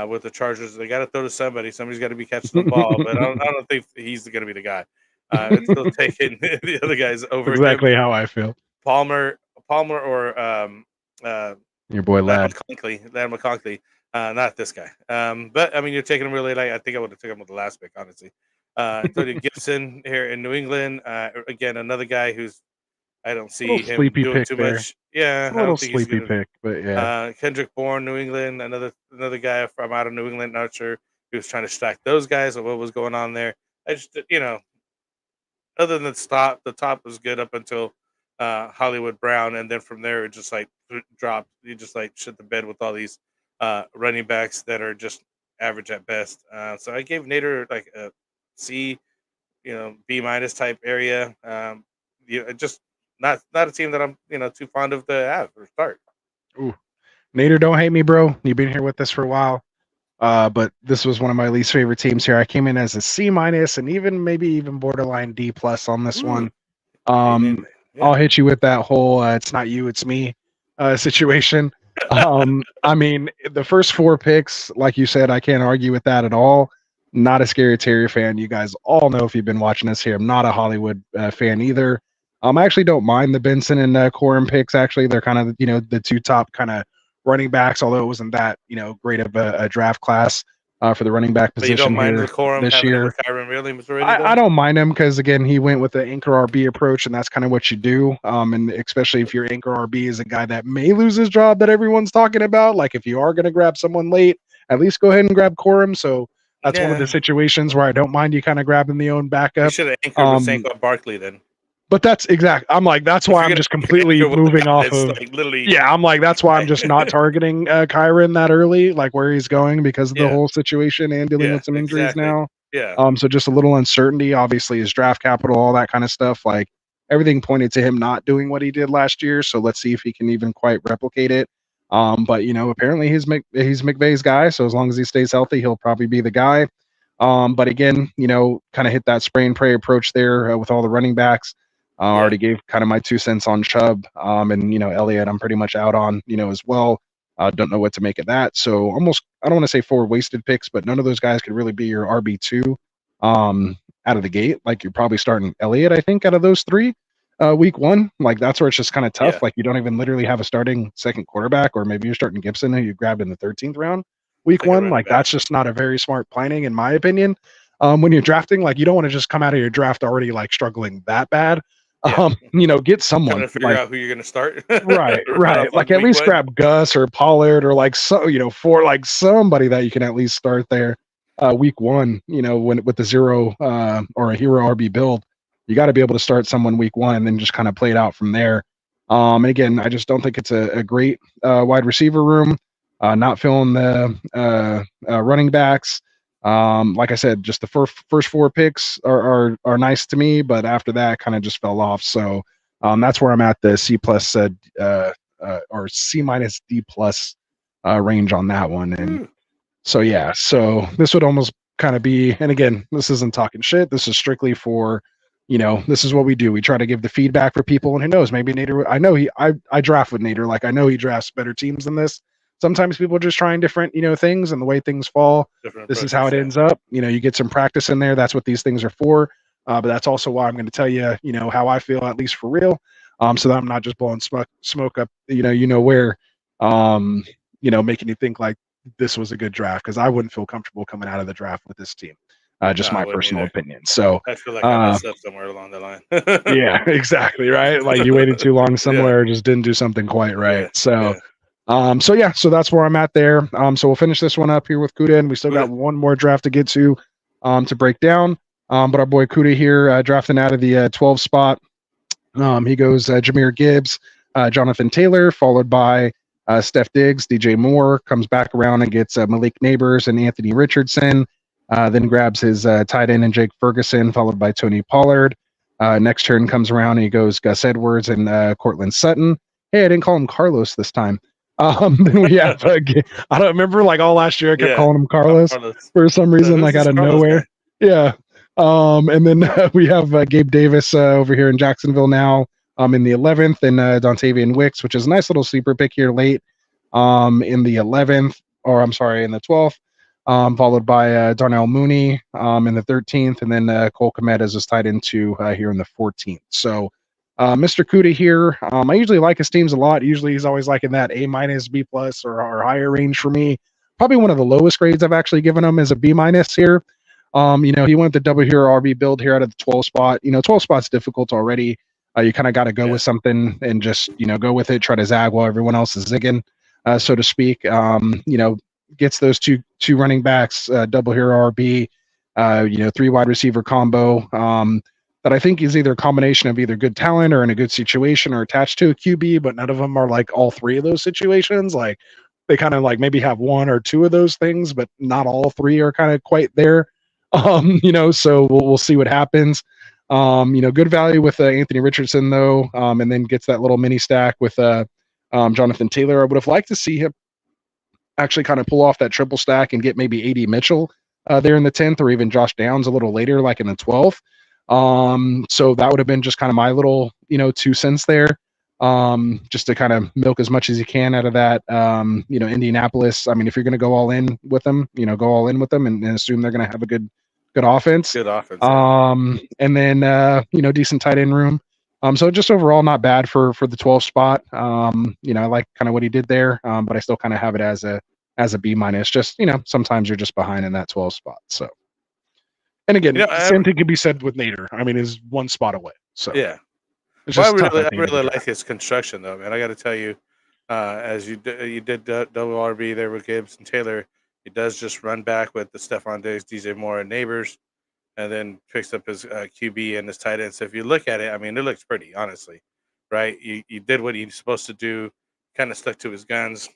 with the Chargers. They got to throw to somebody. Somebody's got to be catching the ball, but I don't think he's going to be the guy. It's still taking the other guys over him. Exactly how I feel. Palmer, or Your boy Lad. Lad McConkey. Not this guy. But I mean, you're taking him really late. I think I would have taken him with the last pick, honestly. Antonio Gibson here in New England. Again, another guy who's I don't see him doing too much. Yeah, a little sleepy pick, but yeah. Kendrick Bourne, New England, another guy from out of New England. Not sure he was trying to stack those guys or what was going on there. I just other than the top was good up until Hollywood Brown, and then from there it just dropped. You just shit the bed with all these running backs that are just average at best. So I gave Nader a C, B minus type area. Just not a team that I'm too fond of to have or start. Ooh, Nader, don't hate me, bro. You've been here with us for a while. But this was one of my least favorite teams here. I came in as a C minus and maybe even borderline D plus on this one. I'll hit you with that whole it's not you, it's me situation. I mean, the first four picks, like you said, I can't argue with that at all. Not a Scary Terrier fan. You guys all know if you've been watching us here. I'm not a Hollywood fan either. I actually don't mind the Benson and Corum picks. Actually, they're kind of the two top kind of running backs, although it wasn't that great of a draft class for the running back position. But you don't mind here the Corum this year. I don't mind him because again he went with the anchor RB approach, and that's kind of what you do. And especially if your anchor RB is a guy that may lose his job that everyone's talking about. Like if you are going to grab someone late, at least go ahead and grab Corum. So that's one of the situations where I don't mind you kind of grabbing the own backup. You should have anchored with Saquon Barkley then. But that's exact. I'm like, that's why I'm just completely moving off of. Yeah, I'm like, that's why I'm just not targeting Kyron that early, like where he's going because of the whole situation and dealing with some injuries now. Yeah. So just a little uncertainty. Obviously, his draft capital, all that kind of stuff. Like everything pointed to him not doing what he did last year. So let's see if he can even quite replicate it. But apparently he's McVay's guy. So as long as he stays healthy, he'll probably be the guy. But again, kind of hit that spray and pray approach there with all the running backs. I already gave kind of my 2 cents on Chubb, and Elliott, I'm pretty much out on as well. Don't know what to make of that. So almost, I don't want to say 4 wasted picks, but none of those guys could really be your RB2 out of the gate. Like you're probably starting Elliott, I think, out of those 3 week 1. Like that's where it's just kind of tough. Like you don't even literally have a starting second quarterback, or maybe you're starting Gibson who you grabbed in the 13th round week 1. Like that's just not a very smart planning in my opinion. When you're drafting, like you don't want to just come out of your draft already like struggling that bad. Yeah. Get Trying someone to figure out who you're going to start. right, Right off like on at week least 1. grab Gus or Pollard or like for like somebody that you can at least start there week 1, when with the 0 or a hero RB build. You got to be able to start someone week 1 and then just kind of play it out from there. And again, I just don't think it's a great wide receiver room. Not feeling the running backs. Like I said, just the first 4 picks are nice to me, but after that, kind of just fell off. So that's where I'm at, the C plus or C minus D plus range on that one. And so yeah, so this would almost kind of be. And again, this isn't talking shit. This is strictly for, this is what we do. We try to give the feedback for people, and who knows, maybe Nader. I know I draft with Nader. Like I know he drafts better teams than this. Sometimes people are just trying different, things, and the way things fall. Different This is how it approaches, ends up. You get some practice in there. That's what these things are for. But that's also why I'm going to tell you, how I feel, at least for real. So that I'm not just blowing smoke up, where, making you think like this was a good draft, because I wouldn't feel comfortable coming out of the draft with this team. Just No, I my wouldn't personal either. opinion. So I feel like I messed up somewhere along the line. yeah, exactly. Right. Like you waited too long Yeah. somewhere, or just didn't do something quite right. Yeah. So, Yeah. so that's where I'm at there. So we'll finish this one up here with Kuda, and we still got one more draft to get to break down. But our boy Kuda here, drafting out of the 12 spot. He goes Jahmyr Gibbs, Jonathan Taylor, followed by Steph Diggs, DJ Moore, comes back around and gets Malik Neighbors and Anthony Richardson. Then grabs his tight end and Jake Ferguson, followed by Tony Pollard. Next turn comes around and he goes Gus Edwards and Cortland Sutton. Hey, I didn't call him Carlos this time. Then we have, I don't remember, like all last year I kept calling him Carlos for some reason, like out of nowhere. Guy? Yeah. And then we have Gabe Davis over here in Jacksonville now in the 11th, and Dontavian Wicks, which is a nice little sleeper pick here late in the 11th, or I'm sorry, in the 12th, followed by Darnell Mooney in the 13th, and then Cole Kmet as his tight end two here in the 14th. So Mr. Kuda here, I usually like his teams a lot. Usually he's always like in that A minus, B plus, or higher range for me. Probably one of the lowest grades I've actually given him is a B minus here. He went the double hero RB build here out of the 12 spot. 12 spot's difficult already. You kind of got to go with something and just, go with it, try to zag while everyone else is zigging, so to speak. Gets those two running backs, double hero RB, 3 wide receiver combo, that I think is either a combination of either good talent or in a good situation or attached to a QB, but none of them are like all 3 of those situations. Like they kind of like maybe have 1 or 2 of those things, but not all 3 are kind of quite there. So we'll see what happens. Good value with Anthony Richardson though, and then gets that little mini stack with Jonathan Taylor. I would have liked to see him actually kind of pull off that triple stack and get maybe AD Mitchell there in the 10th, or even Josh Downs a little later, like in the 12th. So that would have been just kind of my little, 2 cents there. Just to kind of milk as much as you can out of that. Indianapolis, I mean, if you're going to go all in with them, go all in with them and assume they're going to have a good offense. Good offense. And then, decent tight end room. So just overall not bad for the 12 spot. I like kind of what he did there. But I still kind of have it as a B minus. Just, sometimes you're just behind in that 12 spot. So, and again, same thing could be said with Nader. I mean, is 1 spot away. So yeah. It's Well, just I really like his construction, though, man. I got to tell you, as you did double RB there with Gibbs and Taylor, he does just run back with the Stephon Diggs, DJ Moore, and Neighbors, and then picks up his QB and his tight end. So if you look at it, I mean, it looks pretty, honestly, right? You did what he's supposed to do, kind of stuck to his guns,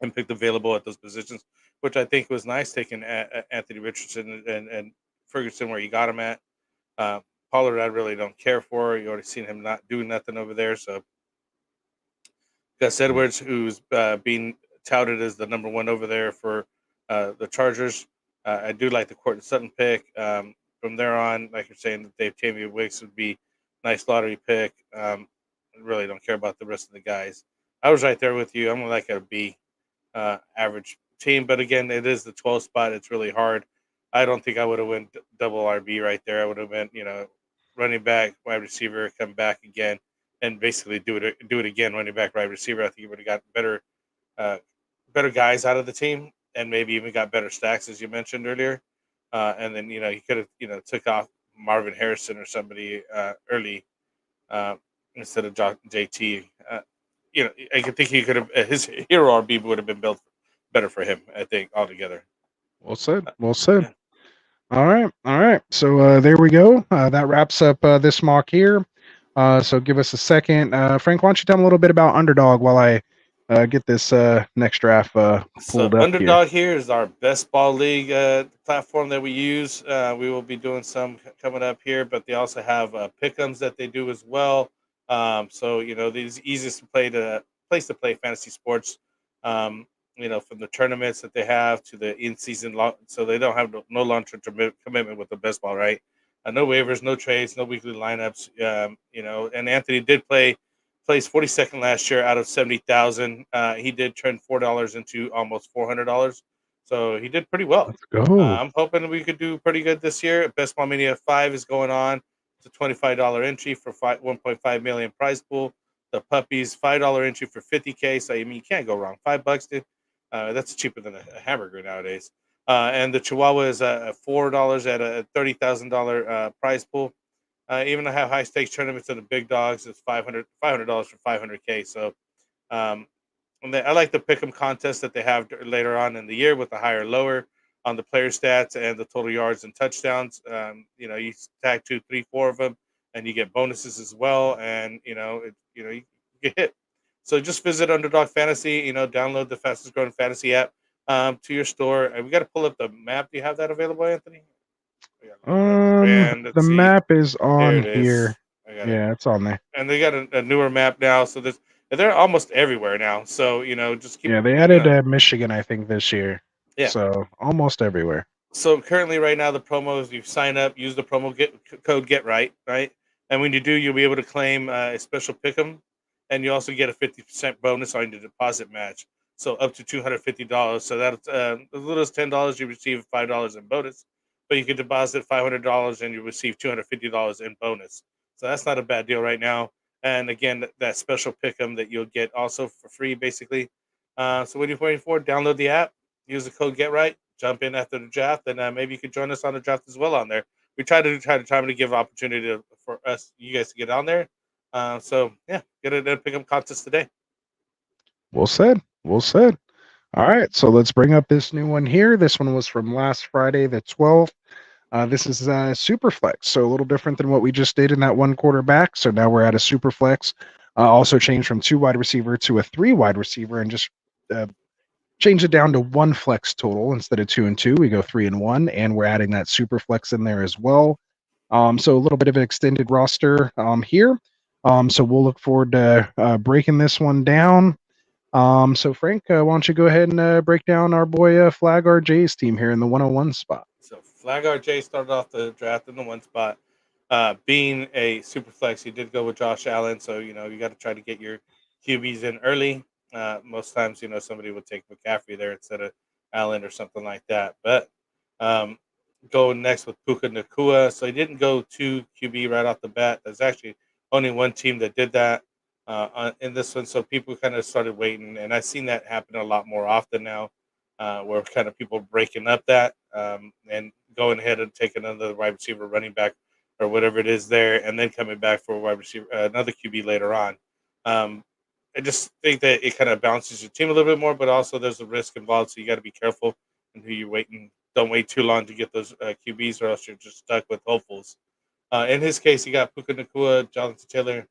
and picked available at those positions, which I think was nice, taking Anthony Richardson and Ferguson where you got him at. Pollard, I really don't care for. You already seen him not doing nothing over there. So Gus Edwards, who's being touted as the number 1 over there for the Chargers. I do like the Cortland Sutton pick. From there on, like you're saying, Dave Tavia Wicks would be a nice lottery pick. I really don't care about the rest of the guys. I was right there with you. I'm like a B average team. But again, it is the 12th spot. It's really hard. I don't think I would have went double RB right there. I would have went, running back, wide receiver, come back again, and basically do it again. Running back, wide receiver. I think you would have got better guys out of the team, and maybe even got better stacks, as you mentioned earlier. And then you could have took off Marvin Harrison or somebody early uh, instead of JT. I could think he could have his hero RB would have been built better for him. I think altogether. Well said. Uh, Well said. yeah. All right. All right. So there we go. That wraps up this mock here. So give us a second. Frank, why don't you tell me a little bit about Underdog while I get this next draft So pulled up here? Underdog here is our best ball league platform that we use. We will be doing some coming up here, but they also have pick'ems that they do as well. So these easiest to play to place to play fantasy sports. Um, from the tournaments that they have to the in season long, so they don't have no long term commitment with the best ball, right? No waivers, no trades, no weekly lineups. And Anthony did placed 42nd last year out of 70,000. He did turn $4 into almost $400, so he did pretty well. Let's go. I'm hoping we could do pretty good this year. Best Ball Mania 5 is going on. It's a $25 entry for 1.5 million prize pool. The puppies $5 entry for 50K. So I mean, you can't go wrong. $5, dude. That's cheaper than a hamburger nowadays. And the Chihuahua is $4 at a $30,000 prize pool. Even to have high stakes tournaments of the big dogs, it's $500 for 500K. So, um, I like the pick'em contest that they have later on in the year with the higher lower on the player stats and the total yards and touchdowns. You tag 2, 3, 4 of them, and you get bonuses as well. And you get hit. So just visit Underdog Fantasy. Download the fastest growing fantasy app to your store. And we got to pull up the map. Do you have that available, Anthony? We got to look it up. And The let's see. map is There on it is. here. I got it. Yeah, it's on there. And they got a newer map now, so they're almost everywhere now. So just keep Yeah, they added Michigan, I think, this year. yeah. So almost everywhere. So currently, right now, the promo is you sign up, use the code Get Right, and when you do, you'll be able to claim a special pick'em, and you also get a 50% bonus on your deposit match. So up to $250. So that's as little as $10, you receive $5 in bonus, but you can deposit $500 and you receive $250 in bonus. So that's not a bad deal right now. And again, that special pick'em that you'll get also for free, basically. So what are you waiting for? Download the app, use the code Get Right, jump in after the draft, and maybe you could join us on the draft as well on there. We try to give opportunity for you guys to get on there. So yeah, get a pick up contest today. Well said. Well said. All right, so let's bring up this new one here. This one was from last Friday, the 12th. This is Superflex, so a little different than what we just did in that one quarterback. So now we're at a Superflex. Also changed from 2 wide receiver to a 3 wide receiver, and just change it down to 1 flex total instead of 2 and 2. We go 3 and 1, and we're adding that Superflex in there as well. So a little bit of an extended roster here. So we'll look forward to breaking this one down. So Frank, why don't you go ahead and break down our boy Flag RJ's team here in the 101 spot? So Flag RJ started off the draft in the one spot. Being a super flex, he did go with Josh Allen, so you got to try to get your QBs in early. Most times, somebody would take McCaffrey there instead of Allen or something like that. But going next with Puka Nakua, so he didn't go to QB right off the bat. There's actually only one team that did that in this one, so people kind of started waiting, and I've seen that happen a lot more often now, where kind of people breaking up that and going ahead and taking another wide receiver, running back, or whatever it is there, and then coming back for a wide receiver, another QB later on. I just think that it kind of balances your team a little bit more, but also there's a risk involved, so you got to be careful in who you're waiting. Don't wait too long to get those QBs, or else you're just stuck with hopefuls. In his case, he got Puka Nakua, Jonathan Taylor,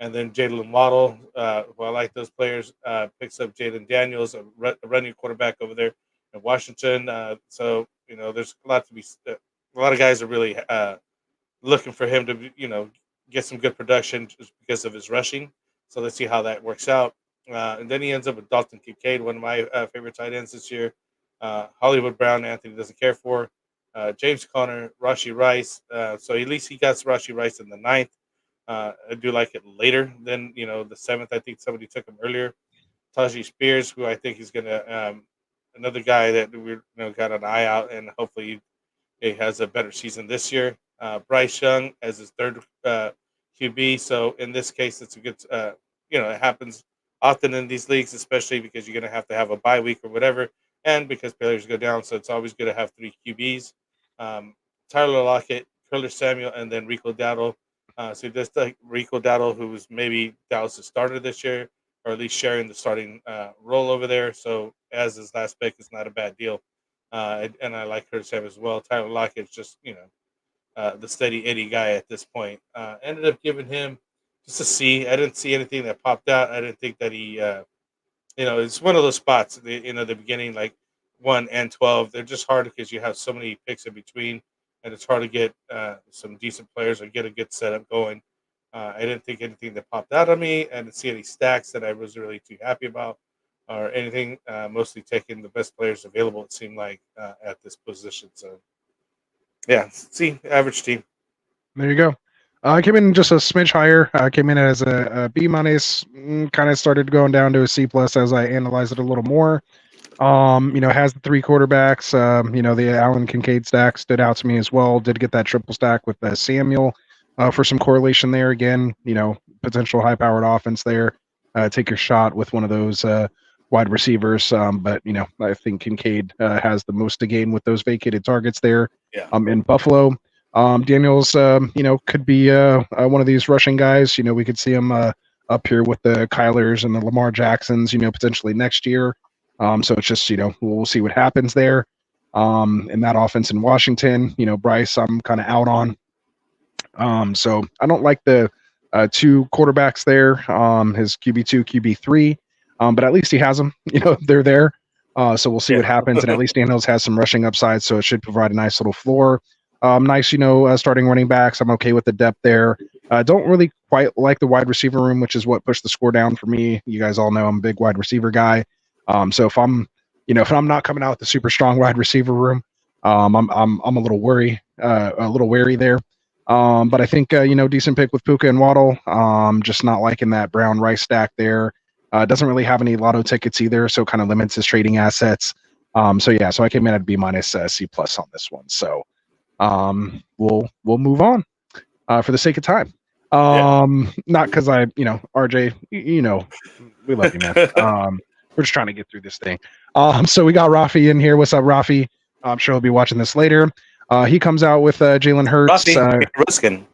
and then Jalen Waddle. Who I like those players. Picks up Jaden Daniels, a running quarterback over there in Washington. So there's a lot to be. A lot of guys are really looking for him to get some good production just because of his rushing. So let's see how that works out. And then he ends up with Dalton Kincaid, one of my favorite tight ends this year. Hollywood Brown, Anthony doesn't care for. James Conner, Rashi Rice. So at least he got Rashi Rice in the 9th. I do like it later than the 7th. I think somebody took him earlier. Tajee Spears, who I think is gonna another guy that we got an eye out, and hopefully he has a better season this year. Bryce Young as his third QB. So in this case, it's a good. It happens often in these leagues, especially because you're going to have a bye week or whatever, and because players go down. So it's always good to have 3 QBs. Tyler Lockett, Curtis Samuel, and then Rico Dowdle. So just like Rico Dowdle, who was maybe Dallas' starter this year, or at least sharing the starting role over there. So as his last pick, it's not a bad deal. And I like Curtis Samuel as well. Tyler Lockett's just the steady Eddie guy at this point. Ended up giving him just a C. I didn't see anything that popped out. I didn't think that he it's one of those spots. The beginning, like 1 and 12, they're just hard because you have so many picks in between, and it's hard to get some decent players or get a good setup going. I didn't think anything that popped out on me. I didn't see any stacks that I was really too happy about, or anything. Mostly taking the best players available. It seemed like at this position. So yeah, see, average team. There you go. I came in just a smidge higher. I came in as a B minus. Kind of started going down to a C plus as I analyzed it a little more. Has the 3 quarterbacks. The Allen Kincaid stack stood out to me as well. Did get that triple stack with Samuel for some correlation there. Again, potential high-powered offense there. Take your shot with one of those wide receivers. But I think Kincaid has the most to gain with those vacated targets there. Yeah. In Buffalo. Daniels, could be one of these rushing guys. We could see him up here with the Kylers and the Lamar Jacksons, potentially next year. So it's just, we'll see what happens there. In that offense in Washington, Bryce, I'm kind of out on. So I don't like the 2 quarterbacks there, his QB2, QB3, but at least he has them, they're there. So we'll see what happens. And at least Daniels has some rushing upside, so it should provide a nice little floor. Nice, starting running backs. I'm okay with the depth there. Don't really quite like the wide receiver room, which is what pushed the score down for me. You guys all know I'm a big wide receiver guy. So if I'm not coming out with the super strong wide receiver room, I'm a little wary there. But I think decent pick with Puka and Waddle. Just not liking that Brown Rice stack there. Doesn't really have any lotto tickets either, so kind of limits his trading assets. So I came in at B minus C plus on this one. So we'll move on for the sake of time. Not because I, RJ, we love you, man. We're just trying to get through this thing. So we got Rafi in here. What's up, Rafi? I'm sure he'll be watching this later. He comes out with Jalen Hurts. Rafi, Ruskin.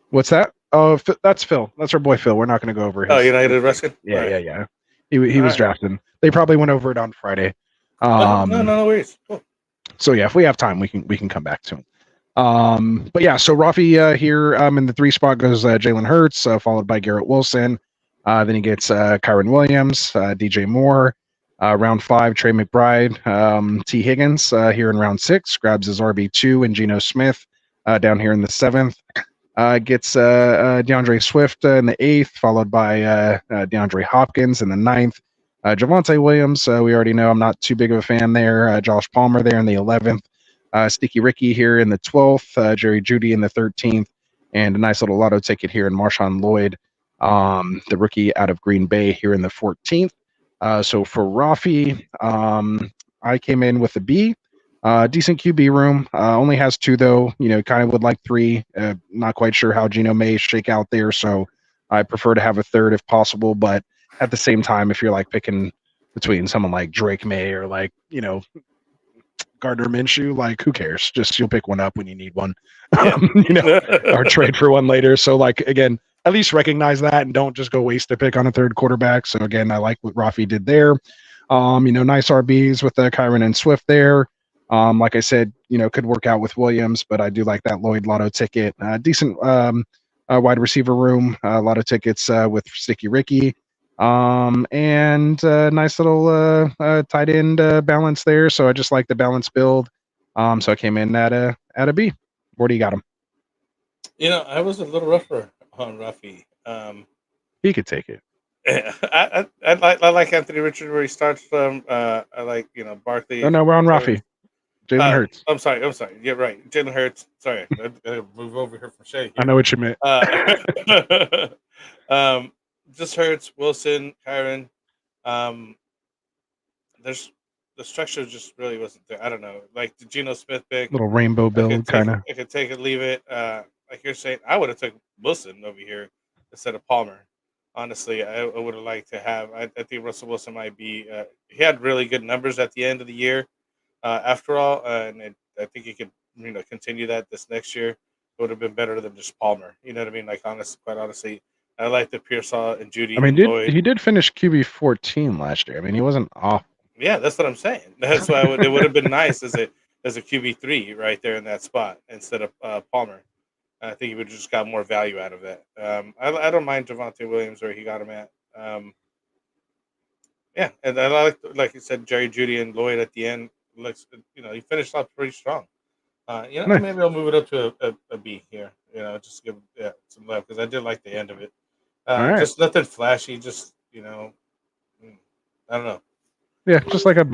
What's that? Oh, that's Phil. That's our boy Phil. We're not going to go over his. United Ruskin? Yeah. He was drafted. They probably went over it on Friday. No worries. Cool. So if we have time, we can come back to him. So Rafi here in the 3 spot goes Jalen Hurts, followed by Garrett Wilson. Then he gets Kyron Williams, DJ Moore. Round 5, Trey McBride, T. Higgins here in round 6, grabs his RB2 and Geno Smith down here in the 7th. Gets DeAndre Swift in the 8th, followed by DeAndre Hopkins in the 9th. Javonte Williams, we already know I'm not too big of a fan there. Josh Palmer there in the 11th. Sticky Ricky here in the 12th. Jerry Jeudy in the 13th. And a nice little lotto ticket here in Marshawn Lloyd, the rookie out of Green Bay here in the 14th. So for Rafi, I came in with a B. Decent QB room. Only has 2 though. Kind of would like 3. Not quite sure how Geno may shake out there, so I prefer to have a 3rd if possible. But at the same time, if you're like picking between someone like Drake May or like Gardner Minshew, like who cares? Just you'll pick one up when you need one, or trade for one later. So again, at least recognize that and don't just go waste a pick on a 3rd quarterback. So again, I like what Rafi did there. Nice RBs with Kyron and Swift there. Like I said, could work out with Williams, but I do like that Lloyd lotto ticket. Decent wide receiver room, lotto tickets with Sticky Ricky. And nice little tight end balance there. So I just like the balance build. So I came in at a B. Where do you got him? I was a little rougher on Rafi. He could take it. I like Anthony Richard where he starts from. I like Barkley. No, we're on Rafi. Jalen Hurts. I'm sorry. Yeah, right. Jalen Hurts. Sorry, I gotta move over here from Shay. I know what you meant. Just Hurts, Wilson, Kyron. There's the structure just really wasn't there. I don't know, like the Geno Smith pick, Little rainbow build kind of. I could take it, leave it. Like you're saying, I would have took Wilson over here instead of Palmer. Honestly, I would have liked to have. I think Russell Wilson might be. He had really good numbers at the end of the year. After all, and I think he could continue that this next year. would have been better than just Palmer. You know what I mean? Like quite honestly, I like the Pearsall and Judy I mean, and Lloyd. he did finish QB 14 last year. I mean, he wasn't off. Yeah, that's what I'm saying. That's why it would have been nice as a QB3 right there in that spot instead of Palmer. I think he would have just got more value out of that. I don't mind Javonte Williams where he got him at. Yeah, and I like you said, Jerry Judy and Lloyd at the end. Looks, he finished off pretty strong. Nice. Maybe I'll move it up to a B here. Just give some love because I did like the end of it. All right. Just nothing flashy. Just I don't know. Yeah, just like a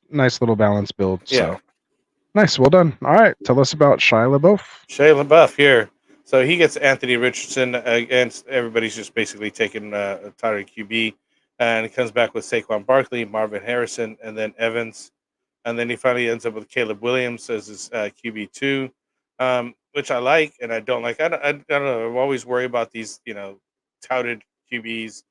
nice little balanced build. Yeah. So nice, well done. All right, tell us about Shia LaBeouf. Shia LaBeouf here. So he gets Anthony Richardson against everybody's just basically taking a Tyreek QB, and he comes back with Saquon Barkley, Marvin Harrison, and then Evans, and then he finally ends up with Caleb Williams as his QB2, which I like and I don't like. I don't know. I'm always worried about these touted QBs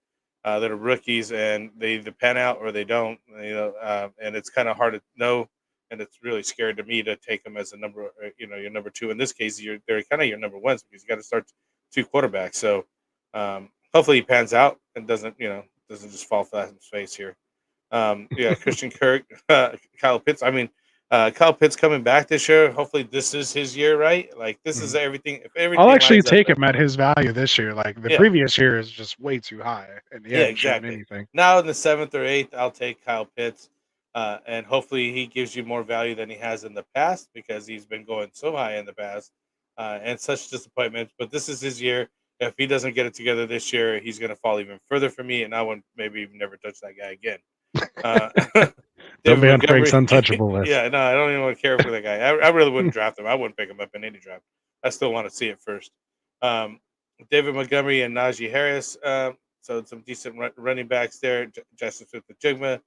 that are rookies and they either pan out or they don't. And it's kind of hard to know. And it's really scary to me to take them as a number, your number two. In this case, they're kind of your number ones because you got to start two quarterbacks. So hopefully he pans out and doesn't just fall flat in his face here. Christian Kirk, Kyle Pitts. I mean, Kyle Pitts coming back this year. Hopefully this is his year, right? Like this is everything. If everything, I'll actually lines up, take him at his value this year. Like the previous year is just way too high, and he hasn't shown anything. Now in the 7th or 8th, I'll take Kyle Pitts. And hopefully he gives you more value than he has in the past because he's been going so high in the past and such disappointments. But this is his year. If he doesn't get it together this year, he's going to fall even further for me, and I would maybe never touch that guy again. Don't be on Frank's untouchable list. Yeah, no, I don't even want to care for that guy. I really wouldn't draft him. I wouldn't pick him up in any draft. I still want to see it first. David Montgomery and Najee Harris. So some decent running backs there. Justin Smith-Njigba.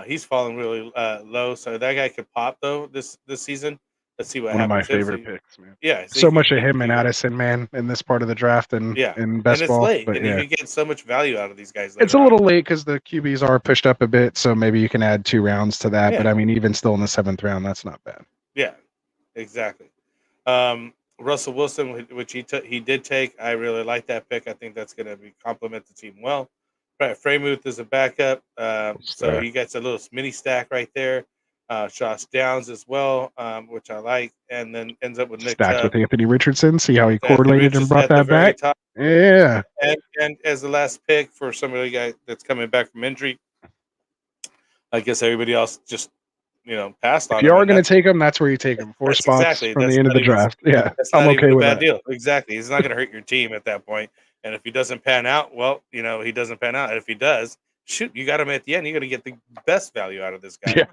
He's falling really low, so that guy could pop though this season. Let's see what happens. One of my favorite picks, man. Yeah, so much of him and Addison, man, in this part of the draft and best it's ball. Late, but and you get so much value out of these guys. It's a little late because the QBs are pushed up a bit, so maybe you can add 2 rounds to that. But I mean, even still in the 7th round, that's not bad. Yeah, exactly. Russell Wilson, which he did take, I really like that pick. I think that's going to complement the team well. Freiermuth is a backup, so he gets a little mini stack right there. Josh Downs as well, which I like, and then ends up with Nick stacked Chubb. with Anthony Richardson. See how he correlated and brought that back. Top. Yeah. And as the last pick for somebody guy that's coming back from injury, I guess everybody else just passed on. If you are going to take him, that's where you take him. 4 spots from the end of the draft. Yeah, I'm okay with that. Deal. Exactly. He's not going to hurt your team at that point. And if he doesn't pan out, well, he doesn't pan out. And if he does, shoot, you got him at the end. You're going to get the best value out of this guy. Yeah.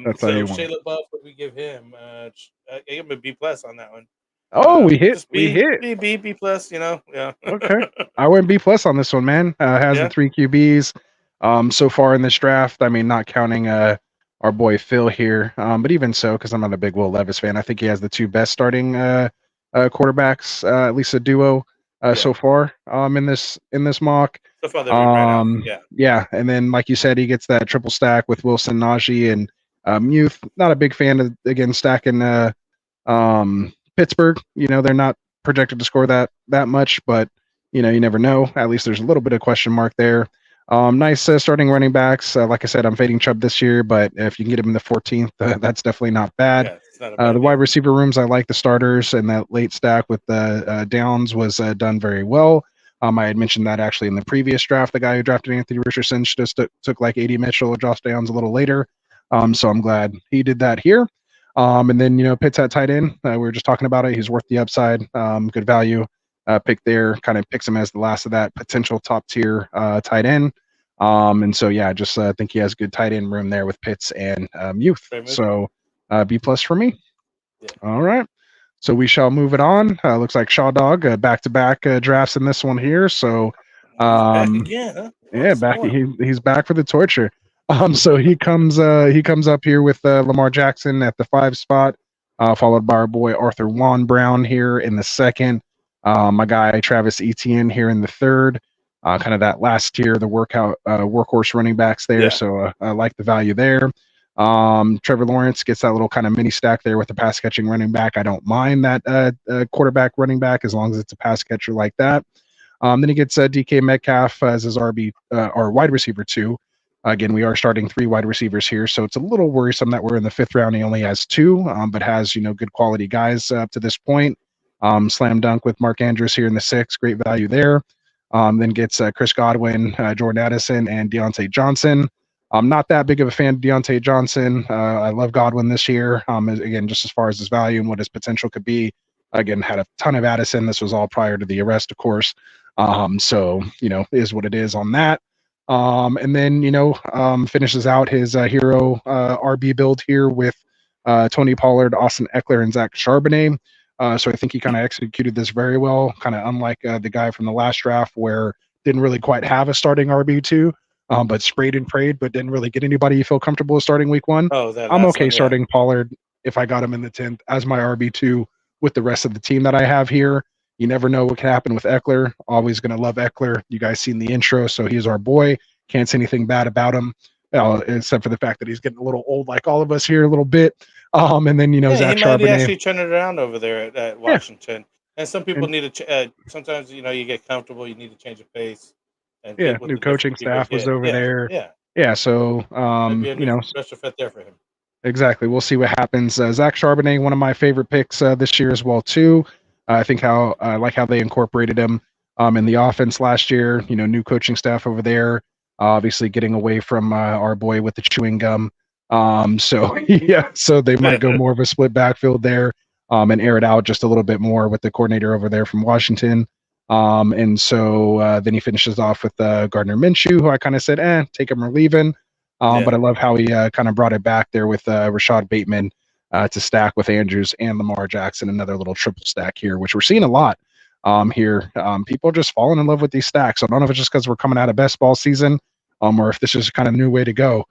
That's so Shia LaBeouf, what we give him? I give him a B+ on that one. Oh, we hit. B+. Yeah. Okay. I went B+ on this one, man. Has the 3 QBs. So far in this draft. I mean, not counting our boy Phil here, but even so, because I'm not a big Will Levis fan, I think he has the 2 best starting quarterbacks, at least a duo so far in this mock. So far that we ran out. Yeah, and then like you said, he gets that triple stack with Wilson, Najee, and Muth. Not a big fan of again stacking Pittsburgh. They're not projected to score that much, but you never know. At least there's a little bit of question mark there. Nice starting running backs. Like I said, I'm fading Chubb this year, but if you can get him in the 14th, that's definitely not bad. Yeah, it's not a bad the wide receiver rooms, I like the starters, and that late stack with the Downs was done very well. I had mentioned that actually in the previous draft. The guy who drafted Anthony Richardson just took like 80 Mitchell or Josh Downs a little later. So I'm glad he did that here. And then, Pitts at tight end. We were just talking about it. He's worth the upside. Good value pick there. Kind of picks him as the last of that potential top tier tight end. And so, yeah, just think he has good tight end room there with Pitts and Youth. So B+ for me. Yeah. All right. So we shall move it on. Looks like Shaw Dog back-to-back drafts in this one here. So, back again, huh? Yeah, back. He's back for the torture. So he comes up here with Lamar Jackson at the 5 spot, followed by our boy Arthur Juan Brown here in the 2nd. My guy Travis Etienne here in the 3rd. Kind of that last tier, the workhorse running backs there. Yeah. So I like the value there. Trevor Lawrence gets that little kind of mini stack there with the pass catching running back. I don't mind that quarterback running back as long as it's a pass catcher like that. Then he gets DK Metcalf as his RB or wide receiver 2. Again, we are starting 3 wide receivers here, so it's a little worrisome that we're in the 5th round. He only has 2, but has good quality guys up to this point. Slam dunk with Mark Andrews here in the 6th, great value there. Then gets Chris Godwin, Jordan Addison, and Deontay Johnson. I'm not that big of a fan of Deontay Johnson. I love Godwin this year. Again, just as far as his value and what his potential could be. Again, had a ton of Addison. This was all prior to the arrest, of course. So is what it is on that. And then finishes out his hero RB build here with Tony Pollard, Austin Eckler, and Zach Charbonnet. So I think he kind of executed this very well, kind of unlike the guy from the last draft where didn't really quite have a starting RB2, but sprayed and prayed, but didn't really get anybody you feel comfortable with starting week 1. Oh, that I'm last okay one, yeah. starting Pollard if I got him in the 10th as my RB2 with the rest of the team that I have here. You never know what can happen with Eckler. Always going to love Eckler. You guys seen the intro, so he's our boy. Can't say anything bad about him, except for the fact that he's getting a little old like all of us here a little bit. And then, Zach he might Charbonnet. actually turn it around over there at Washington. Yeah. And some people need to, sometimes, you get comfortable, you need to change the pace. And get with new the coaching staff was over there. Yeah, so, be a new special fit there for him. Exactly. We'll see what happens. Zach Charbonnet, one of my favorite picks this year as well, too. I think I like how they incorporated him in the offense last year. New coaching staff over there, obviously getting away from our boy with the chewing gum. So they might go more of a split backfield there and air it out just a little bit more with the coordinator over there from Washington. And so then he finishes off with Gardner Minshew, who I kind of said, take him or leave him. But I love how he kind of brought it back there with Rashad Bateman to stack with Andrews and Lamar Jackson, another little triple stack here, which we're seeing a lot here. People are just falling in love with these stacks. So I don't know if it's just because we're coming out of best ball season or if this is kind of a new way to go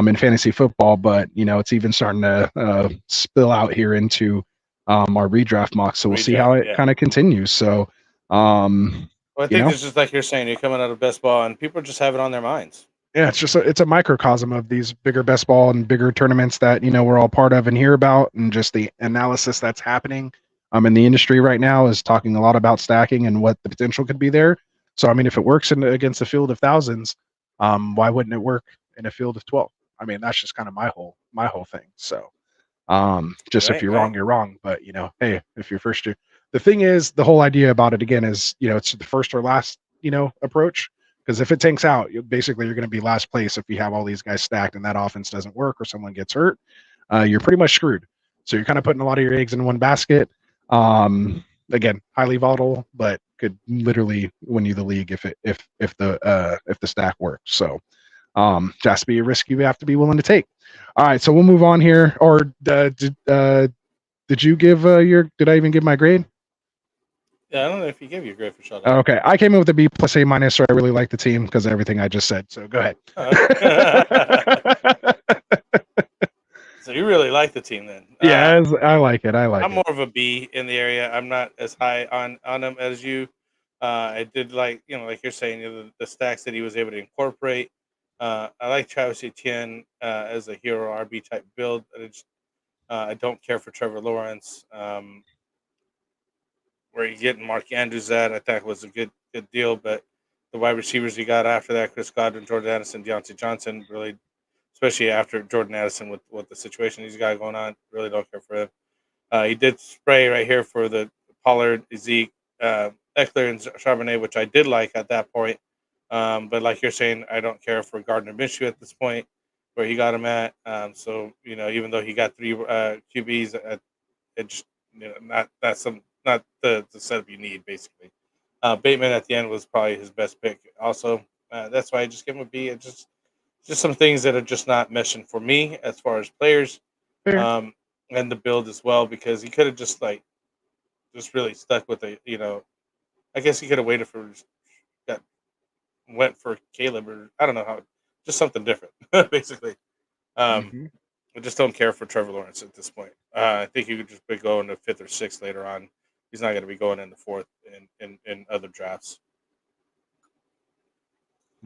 in fantasy football. But, it's even starting to spill out here into our redraft mock. So we'll see how it kind of continues. So, well, I think it's just like you're saying, you're coming out of best ball and people just have it on their minds. Yeah, it's a microcosm of these bigger best ball and bigger tournaments that we're all part of and hear about, and just the analysis that's happening in the industry right now is talking a lot about stacking and what the potential could be there. So I mean, if it works against a field of thousands, why wouldn't it work in a field of 12? I mean, that's just kind of my whole thing. So if you're wrong, you're wrong. But hey, if you're first year, the thing is, the whole idea about it again is it's the first or last approach. Because if it tanks out, you're going to be last place if you have all these guys stacked and that offense doesn't work or someone gets hurt. You're pretty much screwed. So you're kind of putting a lot of your eggs in one basket. Again, highly volatile, but could literally win you the league if the stack works. So has to be a risk you have to be willing to take. All right, so we'll move on here. Or did you give Did I even give my grade? Yeah, I don't know if you gave your grade for Sheldon. Okay, I came in with a B plus A-, so I really like the team because of everything I just said. So go ahead. So you really like the team then? Yeah, I like it. I'm more of a B in the area. I'm not as high on them as you. I did like like you're saying the stacks that he was able to incorporate. I like Travis Etienne as a hero RB type build. I don't care for Trevor Lawrence. Where you getting Mark Andrews at, I thought was a good deal. But the wide receivers he got after that, Chris Godwin, Jordan Addison, Deontay Johnson, really, especially after Jordan Addison with the situation he's got going on, really don't care for him. He did spray right here for the Pollard, Zeke, Eckler, and Charbonnet, which I did like at that point. But like you're saying, I don't care for Gardner Minshew at this point, where he got him at. So even though he got 3 QBs, it just not the setup you need, basically. Bateman at the end was probably his best pick also. That's why I just give him a B. It's just some things that are just not meshing for me as far as players and the build as well, because he could have just really stuck with I guess he could have waited for went for Caleb, or I don't know how, just something different, basically. I just don't care for Trevor Lawrence at this point. I think he could just be going to 5th or 6th later on. He's not going to be going in the 4th in other drafts.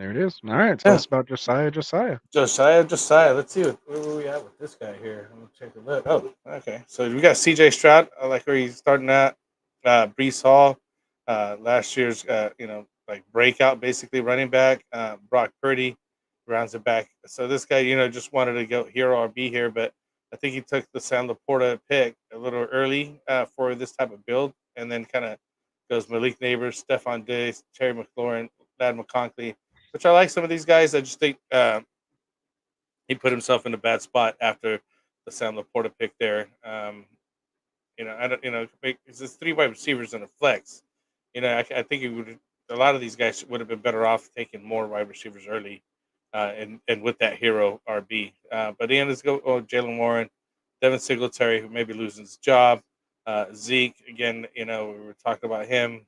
There it is. All right, tell us about Josiah. Josiah. Let's see where we at with this guy here. I'm gonna take a look. Oh, okay. So we got C.J. Stroud. I like where he's starting at. Brees Hall, last year's like breakout, basically running back. Brock Purdy rounds it back. So this guy, just wanted to go here or be here, but I think he took the Sam Laporta pick a little early for this type of build, and then kind of goes Malik Neighbors, Stephon Diggs, Terry McLaurin, Ladd McConkey, which I like some of these guys. I just think he put himself in a bad spot after the Sam Laporta pick there. I don't, it's just three wide receivers and a flex. I think it would. A lot of these guys would have been better off taking more wide receivers early, and with that hero RB. But the end is go Jalen Warren, Devin Singletary, who may be losing his job. Zeke again. We were talking about him.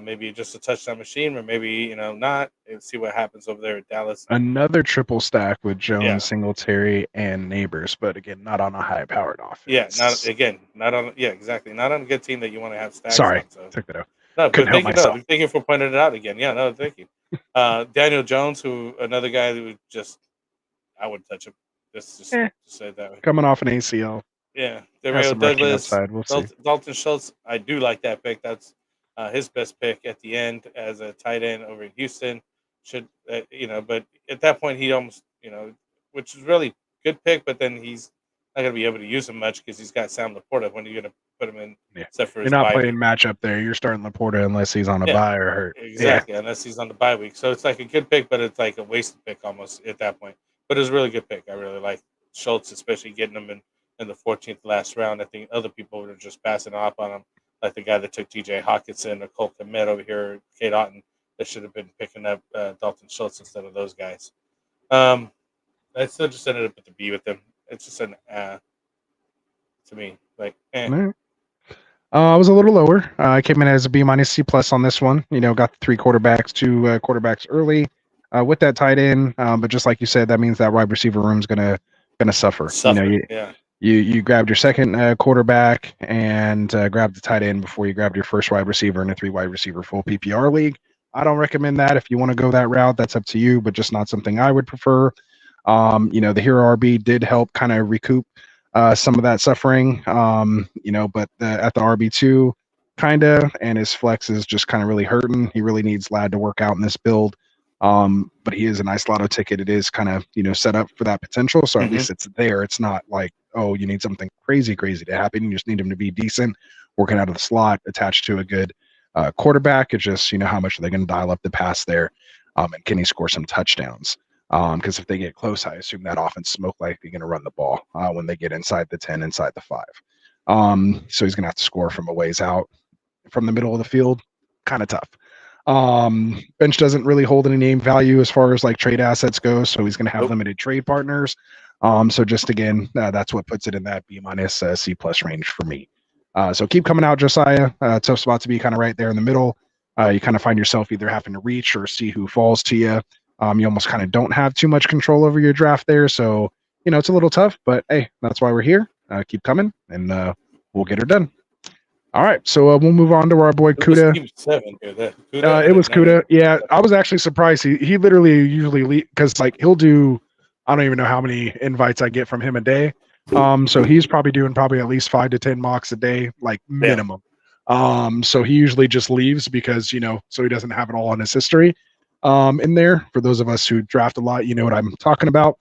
Maybe just a touchdown machine, or maybe not. And see what happens over there at Dallas. Another triple stack with Jones, Yeah. Singletary, and Neighbors, but again, not on a high-powered offense. Yeah, not on. Yeah, exactly. Not on a good team that you want to have stacks. Sorry, on, so. took that out. No, Couldn't but help myself. thank you for pointing it out again. Yeah, no, thank you. Daniel Jones, who another guy who I would touch him. Just say it that way. Coming off an ACL. Yeah, Has Demario some rushing Douglas, upside. We'll see. Dalton Schultz. I do like that pick. That's his best pick at the end as a tight end over in Houston. Should but at that point he almost which is really good pick, but then he's not gonna be able to use him much because he's got Sam Laporta. When are you gonna put him in? Yeah. Except for You're his not bye playing week? matchup there. You're starting Laporta unless he's on a bye or hurt. Exactly, unless he's on the bye week. So it's like a good pick, but it's like a wasted pick almost at that point. But it's a really good pick. I really like Schultz, especially getting him in the 14th last round. I think other people were just passing off on him, like the guy that took T.J. Hawkinson or Cole Kmet over here, Kate Otten. That should have been picking up Dalton Schultz instead of those guys. I still just ended up with the B with them. It's just an to me. Like, Right. I was a little lower. I came in as a B minus C plus on this one. Got the two quarterbacks early with that tight end. But just like you said, that means that wide receiver room is gonna suffer. You grabbed your second quarterback and grabbed the tight end before you grabbed your first wide receiver in a 3 wide receiver full PPR league. I don't recommend that. If you want to go that route, that's up to you, but just not something I would prefer. The hero RB did help kind of recoup some of that suffering, but at the RB2 kind of, and his flex is just kind of really hurting. He really needs Ladd to work out in this build. But he is a nice lotto ticket. It is kind of, set up for that potential. So at least it's there. It's not like, oh, you need something crazy to happen. You just need him to be decent, working out of the slot, attached to a good quarterback. It's just, how much are they going to dial up the pass there? And can he score some touchdowns? Because if they get close, I assume that offense is most likely going to run the ball when they get inside the 10, inside the 5. So he's going to have to score from a ways out from the middle of the field. Kind of tough. Bench doesn't really hold any name value as far as like trade assets go, so he's going to have limited trade partners. So just again, that's what puts it in that B minus C plus range for me. So keep coming out, Josiah. Tough spot to be kind of right there in the middle. You kind of find yourself either having to reach or see who falls to you. You almost kind of don't have too much control over your draft there. So, it's a little tough, but hey, that's why we're here. Keep coming and we'll get her done. All right. So we'll move on to our boy Kuda. It was Kuda. Yeah. I was actually surprised. He literally usually because like he'll do, I don't even know how many invites I get from him a day. So he's probably doing at least 5 to 10 mocks a day, like minimum. So he usually just leaves because, so he doesn't have it all on his history. In there for those of us who draft a lot, you know what I'm talking about,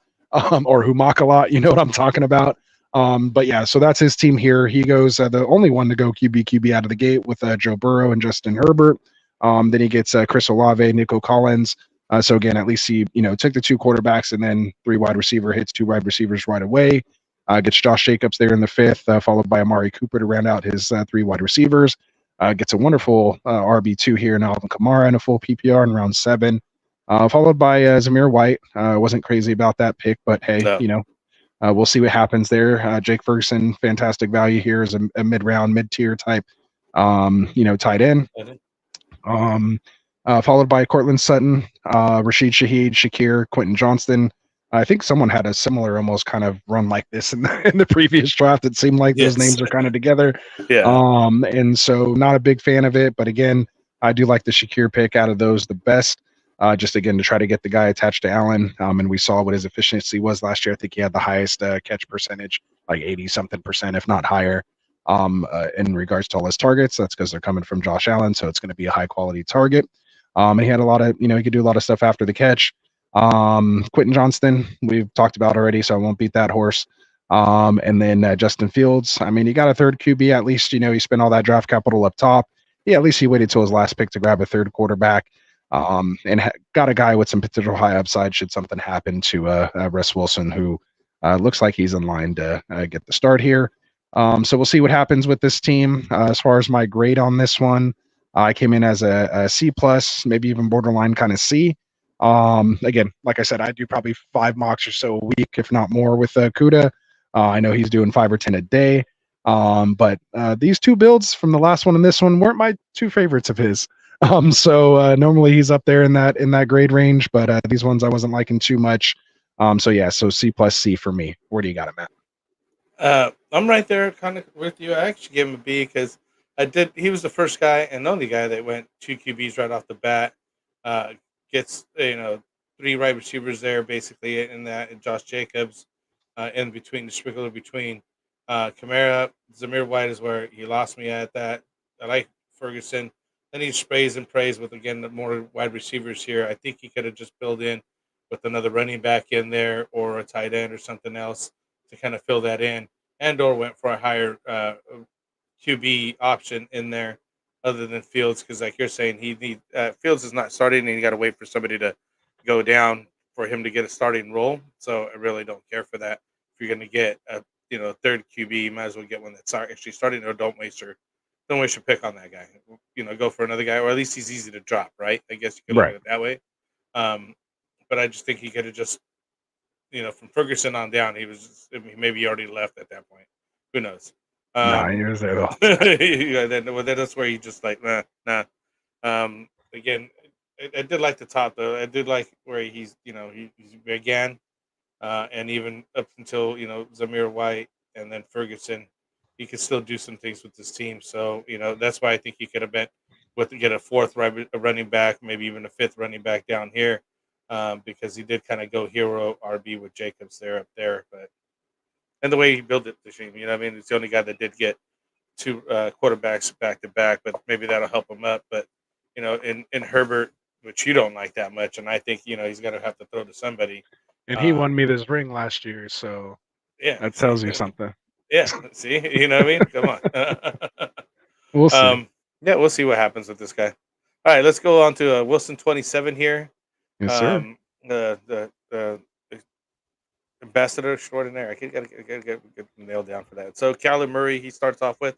or who mock a lot, you know what I'm talking about. But yeah, so that's his team here. He goes the only one to go QB out of the gate with Joe Burrow and Justin Herbert. Then he gets Chris Olave, Nico Collins. So again, at least he took the 2 quarterbacks and then 3 wide receiver hits 2 wide receivers right away. Gets Josh Jacobs there in the 5th, followed by Amari Cooper to round out his 3 wide receivers. Gets a wonderful RB2 here in Alvin Kamara in a full PPR in round 7, followed by Zamir White. Wasn't crazy about that pick, but hey, we'll see what happens there. Jake Ferguson, fantastic value here as a mid-round, mid-tier type, tight end. Followed by Cortland Sutton, Rashid Shaheed, Shakir, Quentin Johnston. I think someone had a similar almost kind of run like this in the previous draft. It seemed like those names are kind of together. Yeah. And so not a big fan of it, but again, I do like the Shakir pick out of those the best. just again to try to get the guy attached to Allen. And we saw what his efficiency was last year. I think he had the highest catch percentage, like 80 something percent, if not higher. In regards to all his targets, that's because they're coming from Josh Allen, so it's going to be a high quality target. And he had a lot of, he could do a lot of stuff after the catch. Quentin Johnston, we've talked about already, so I won't beat that horse. And then Justin Fields. I mean, he got a third QB at least. He spent all that draft capital up top. Yeah, at least he waited till his last pick to grab a third quarterback. And got a guy with some potential high upside should something happen to Russ Wilson, who looks like he's in line to get the start here. So we'll see what happens with this team. As far as my grade on this one, I came in as a C plus, maybe even borderline kind of C. Again, like I said, I do probably 5 mocks or so a week, if not more, with Kuda. I know he's doing 5 or 10 a day. But these 2 builds from the last one and this one weren't my 2 favorites of his. So normally he's up there in that grade range, but these ones I wasn't liking too much. So C plus C for me. Where do you got him at? I'm right there, kind of with you. I actually gave him a B because he was the first guy and the only guy that went 2 QBs right off the bat. Gets 3 wide receivers there basically in that, and Josh Jacobs in between, the sprinkler between Kamara. Zamir White is where he lost me at that. I like Ferguson. Then he sprays and prays with, again, the more wide receivers here. I think he could have just filled in with another running back in there or a tight end or something else to kind of fill that in. And/or went for a higher QB option in there other than Fields, because like you're saying, Fields is not starting and you got to wait for somebody to go down for him to get a starting role. So I really don't care for that. If you're going to get a third QB, you might as well get one that's actually starting, or don't waste your pick on that guy. Go for another guy, or at least he's easy to drop, right? I guess you could look at it that way. But I just think he could have just, from Ferguson on down, maybe he already left at that point. Who knows? Nah, he was there though. That's where he just like, nah. Again, I did like the top though. I did like where he's began, and even up until Zamir White and then Ferguson, he could still do some things with this team. So that's why I think he could have been get a 4th running back, maybe even a 5th running back down here, because he did kind of go hero RB with Jacobs up there, but. And the way he built it, the team, it's the only guy that did get 2 quarterbacks back to back, but maybe that'll help him up. But in Herbert, which you don't like that much, and I think he's gonna have to throw to somebody. And he won me this ring last year, so yeah, that tells you something. Yeah, see, you know what I mean? Come on. We'll see. Yeah, we'll see what happens with this guy. All right, let's go on to Wilson 27 here. Yes, sir. The ambassador extraordinaire. I gotta get nailed down for that. So Kyler Murray, he starts off with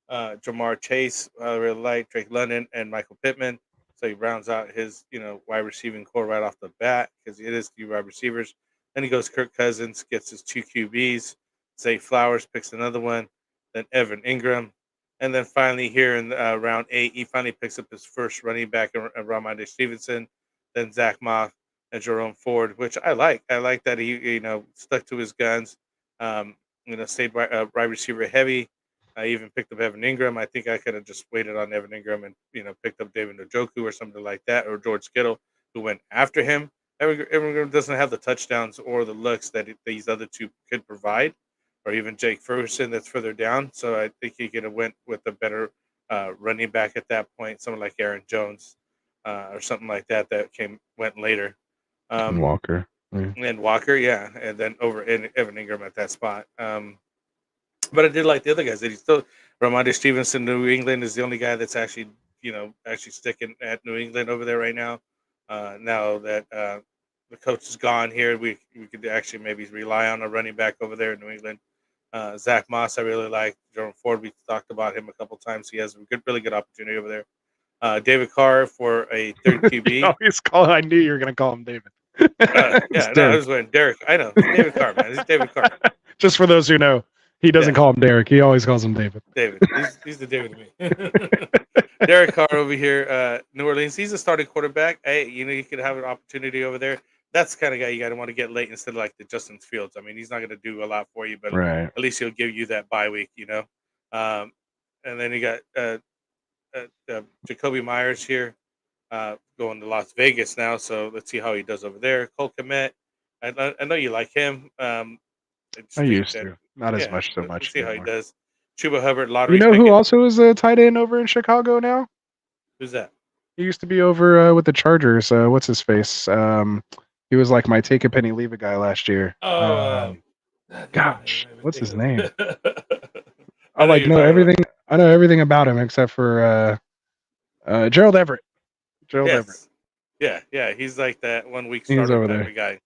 Jamar Chase, I really like Drake London and Michael Pittman. So he rounds out his wide receiving core right off the bat because it is 2 wide receivers. Then he goes Kirk Cousins, gets his 2 QBs. Zay Flowers picks another one. Then Evan Ingram, and then finally here in round 8, he finally picks up his first running back, Ramondre Stevenson. Then Zach Moss and Jerome Ford, which I like. I like that he, stuck to his guns. Stayed wide receiver heavy. I even picked up Evan Ingram. I think I could have just waited on Evan Ingram and picked up David Njoku or something like that, or George Kittle, who went after him. Evan Ingram doesn't have the touchdowns or the looks that these other 2 could provide, or even Jake Ferguson that's further down. So I think he could have went with a better running back at that point, someone like Aaron Jones or something like that went later. And Walker. And Walker, yeah. And then over Evan Ingram at that spot. But I did like the other guys. That he still, Ramondre Stevenson, New England, is the only guy that's actually sticking at New England over there right now. Now that the coach is gone here, we could actually maybe rely on a running back over there in New England. Zach Moss, I really like. Jerome Ford, we talked about him a couple times. He has a really good opportunity over there. David Carr for a 3rd QB. I knew you were going to call him David. I was going Derek. I know. David Carr, man. He's David Carr. Just for those who know, he doesn't call him Derek. He always calls him David. David. He's the David to me. Derek Carr over here, New Orleans. He's a starting quarterback. Hey, you could have an opportunity over there. That's the kind of guy you got to want to get late instead of like the Justin Fields. I mean, he's not going to do a lot for you, but at least he'll give you that bye week, And then you got Jacoby Myers here. going to Las Vegas now. So let's see how he does over there. Cole Kmet, I know you like him. I I just think used that, to, not as yeah, much so let's much see how he anymore. does. Chuba Hubbard, You lottery know who pick. also is a tight end over in Chicago now? Who's that? He used to be over with the Chargers. What's his face? He was like my take a penny leave a guy last year. Oh, damn it, Gosh, I didn't what's think his of name? it. I I know like you're know talking about. everything. I know everything about him except for Gerald Everett. Gerald Everett. Yes. Yeah. He's like that 1 week He's starter over type there. of guy.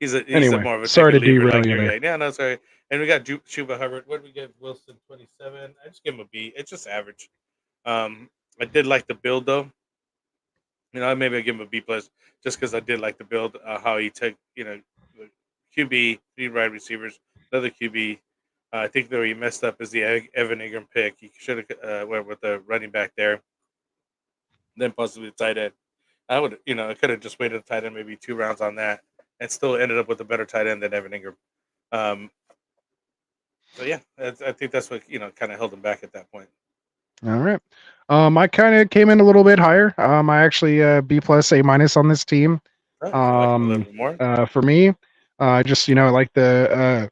He's a Anyway, more of a take sorry a to leaver derail like you your there. guy. Yeah, no, sorry. And we got Chuba Hubbard. What did we get? Wilson 27. I just give him a B. It's just average. I did like the build though. Maybe I give him a B plus just because I did like the build. How he took the QB, 3 wide receivers, another QB. I think though he messed up is the Evan Ingram pick. He should have went with the running back there, then possibly the tight end. I could have just waited a tight end maybe 2 rounds on that, and still ended up with a better tight end than Evan Ingram. Um, so yeah, I think that's what kind of held him back at that point. All right. I kind of came in a little bit higher. I actually B plus A minus on this team. Oh, you like him a little bit more? For me, just I like the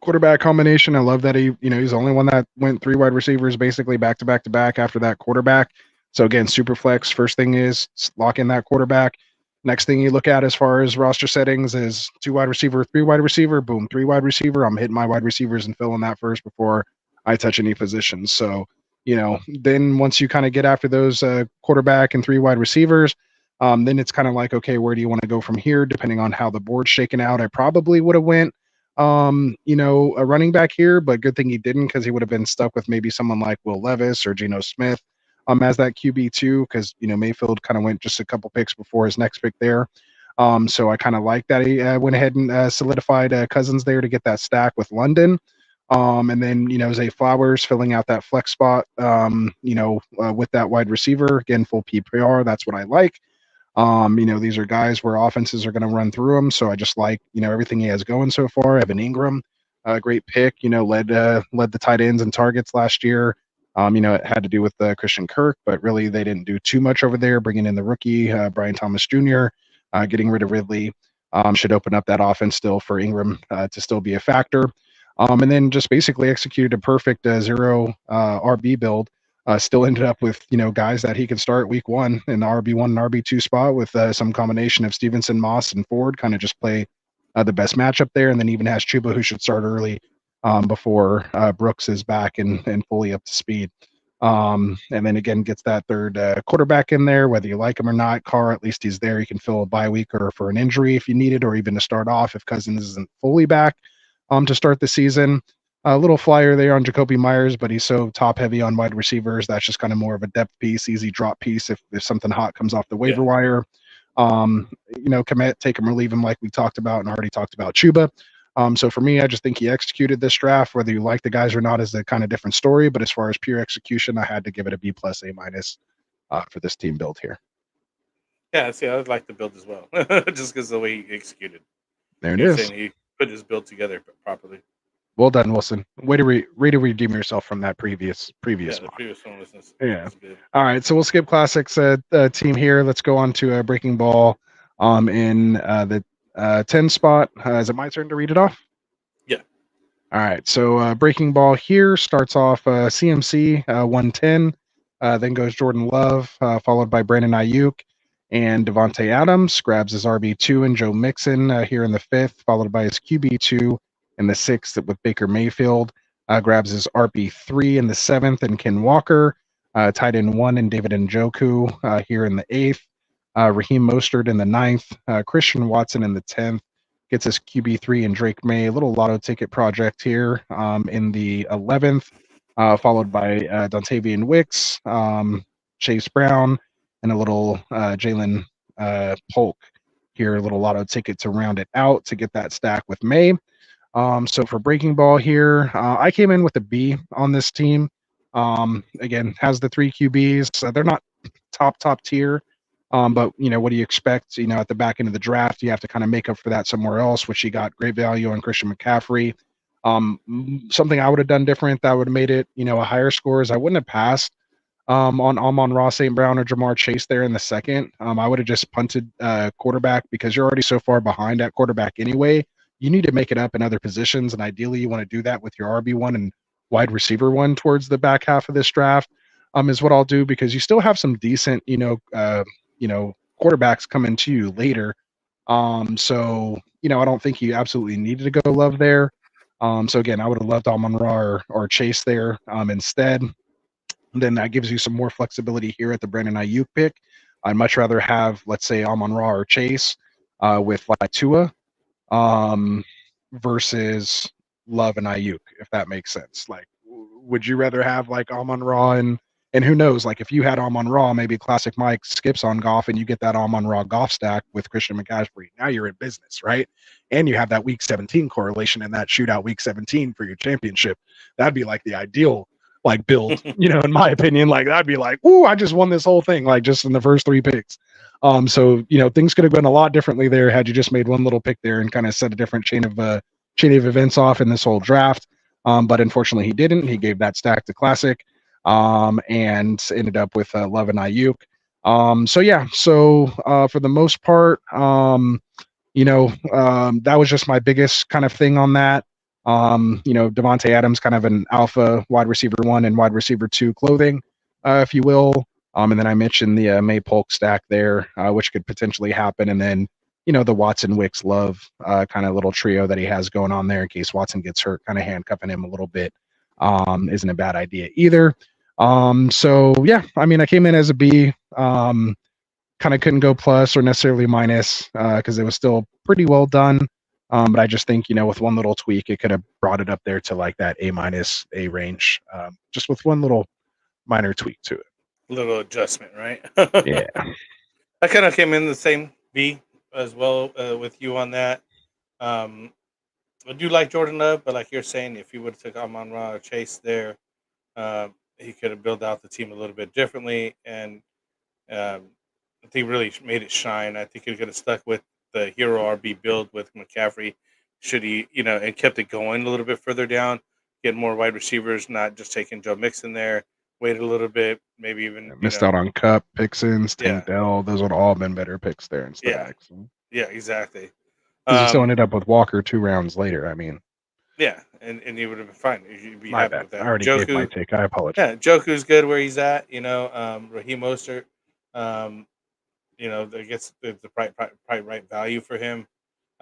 quarterback combination. I love that he's the only one that went 3 wide receivers basically back to back to back after that quarterback. So again, super flex. First thing is lock in that quarterback. Next thing you look at as far as roster settings is 2 wide receiver, 3 wide receiver, boom, 3 wide receiver. I'm hitting my wide receivers and filling that first before I touch any positions. So, then once you kind of get after those quarterback and 3 wide receivers, then it's kind of like, okay, where do you want to go from here? Depending on how the board's shaken out, I probably would have went a running back here, but good thing he didn't because he would have been stuck with maybe someone like Will Levis or Geno Smith as that QB2 because Mayfield kind of went just a couple picks before his next pick there. So I kind of like that he went ahead and solidified Cousins there to get that stack with London. And then Zay Flowers filling out that flex spot with that wide receiver again, full PPR. That's what I like. These are guys where offenses are going to run through them. So I just like, everything he has going so far. Evan Ingram, great pick, led the tight ends and targets last year. It had to do with Christian Kirk, but really they didn't do too much over there. Bringing in the rookie, Brian Thomas Jr., getting rid of Ridley should open up that offense still for Ingram to still be a factor. And then just basically executed a perfect 0 RB build. Still ended up with guys that he could start week 1 in the RB1 and RB2 spot with some combination of Stevenson, Moss, and Ford. Kind of just play the best matchup there, and then even has Chuba who should start early before Brooks is back and fully up to speed. And then again gets that third quarterback in there, whether you like him or not. Carr, at least he's there. He can fill a bye week or for an injury if you need it, or even to start off if Cousins isn't fully back to start the season. A little flyer there on Jacoby Myers, but he's so top heavy on wide receivers. That's just kind of more of a depth piece, easy drop piece if something hot comes off the waiver Yeah. wire. Commit, take him or leave him like we talked about and already talked about Chuba. So for me, I just think he executed this draft. Whether you like the guys or not is a kind of different story. But as far as pure execution, I had to give it a B plus A minus for this team build here. Yeah, see, I would like the build as well, just because of the way he executed. There it You're is. saying he put his build together properly. Well done, Wilson. Way to redeem yourself from that previous Yeah, one. the previous one was Yeah. good. All right, so we'll skip classics team here. Let's go on to breaking ball. In the 10 spot. Is it my turn to read it off? Yeah. All right, so breaking ball here starts off CMC 110, then goes Jordan Love, followed by Brandon Ayuk and Devontae Adams. Grabs his RB2 and Joe Mixon here in the 5th, followed by his QB2 in the 6th with Baker Mayfield. Grabs his RB3 in the 7th and Ken Walker. Tight end 1 and David Njoku here in the 8th. Raheem Mostert in the 9th. Christian Watson in the 10th. Gets his QB3 and Drake May. A little lotto ticket project here in the 11th, followed by Dontavian Wicks, Chase Brown, and a little Jalen Polk here. A little lotto ticket to round it out to get that stack with May. So for breaking ball here, I came in with a B on this team. Again, has the 3 QBs. They're not top tier. But what do you expect? At the back end of the draft, you have to kind of make up for that somewhere else, which you got great value on Christian McCaffrey. Something I would have done different that would have made it, a higher score is I wouldn't have passed on Amon-Ra, St. Brown, or Jamar Chase there in the second. I would have just punted quarterback because you're already so far behind at quarterback anyway. You need to make it up in other positions, and ideally, you want to do that with your RB1 and wide receiver one towards the back half of this draft. Is what I'll do because you still have some decent, quarterbacks coming to you later. So I don't think you absolutely needed to go Love there. So again, I would have loved Amon-Ra or Chase there instead. Then that gives you some more flexibility here at the Brandon Ayuk pick. I'd much rather have, let's say, Amon-Ra or Chase with like Tua versus Love and Ayuk, if that makes sense. Like, would you rather have like Amon-Ra and who knows, like if you had Amon-Ra, maybe Classic Mike skips on Goff and you get that Amon-Ra Goff stack with Christian McCaffrey. Now you're in business, right? And you have that week 17 correlation in that shootout week 17 for your championship. That'd be like the ideal like build, in my opinion. Like that'd be like, ooh, I just won this whole thing, like just in the first 3 picks. So things could have gone a lot differently there had you just made one little pick there and kind of set a different chain of events off in this whole draft. But unfortunately, he didn't. He gave that stack to Classic, and ended up with Love and Ayuk. So for the most part, that was just my biggest kind of thing on that. Devontae Adams, kind of an alpha wide receiver 1 and wide receiver 2 clothing, if you will. And then I mentioned the May Polk stack there, which could potentially happen. And then, the Watson Wicks Love kind of little trio that he has going on there in case Watson gets hurt, kind of handcuffing him a little bit isn't a bad idea either. I came in as a B. Kind of couldn't go plus or necessarily minus because it was still pretty well done. But I just think, with one little tweak, it could have brought it up there to like that A minus A range, just with one little minor tweak to it. Little adjustment, right? Yeah. I kind of came in the same B as well with you on that. I do like Jordan Love, but like you're saying, if you would have took Amon-Ra or Chase there, he could have built out the team a little bit differently, and I think he really made it shine. I think he could have stuck with the hero RB build with McCaffrey, should he, and kept it going a little bit further down, get more wide receivers, not just taking Joe Mixon there. Wait a little bit, maybe even missed out on Cup, Pickens, Yeah. Tank Dell. Those would all have been better picks there instead Yeah. of Mixon. Yeah, exactly. Because he still ended up with Walker 2 rounds later. I mean, Yeah, and he would have been fine. You'd be my happy bad. with that. I already gave my take. I apologize. Yeah, Joku's good where he's at. Raheem Mostert, that gets the right value for him.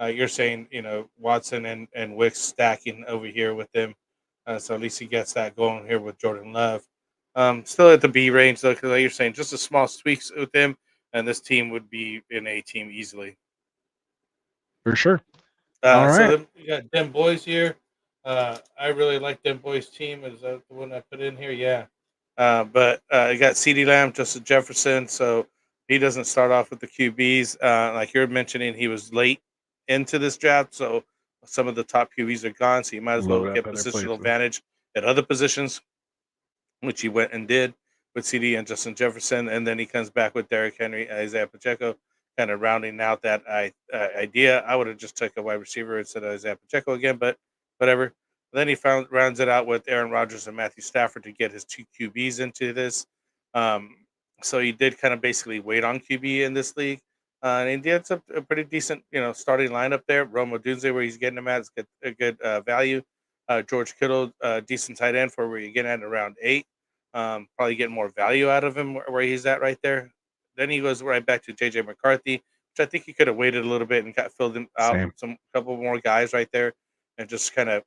You're saying, Watson and Wicks stacking over here with him. So at least he gets that going here with Jordan Love. Still at the B range, though, because like you're saying, just a small tweaks with him, and this team would be an A team easily. For sure. All right. So you got them boys here. I really like them boys team. Is that the one I put in here? Yeah. But you got CeeDee Lamb, Justin Jefferson. So he doesn't start off with the QBs. Like you're mentioning, he was late into this draft. So some of the top QBs are gone. So you might as well get positional advantage at other positions, which he went and did with CD and Justin Jefferson. And then he comes back with Derrick Henry, Isaiah Pacheco, kind of rounding out that idea. I would have just took a wide receiver instead of Isaiah Pacheco again, but whatever. Then he rounds it out with Aaron Rodgers and Matthew Stafford to get his 2 QBs into this. So he did kind of basically wait on QB in this league. And he did a pretty decent, starting lineup there. Rome Odunze, where he's getting him at, is a good value. George Kittle, decent tight end for where you're getting at around 8. Probably getting more value out of him where he's at right there. Then he goes right back to JJ McCarthy, which I think he could have waited a little bit and filled him out with couple more guys right there, and just kind of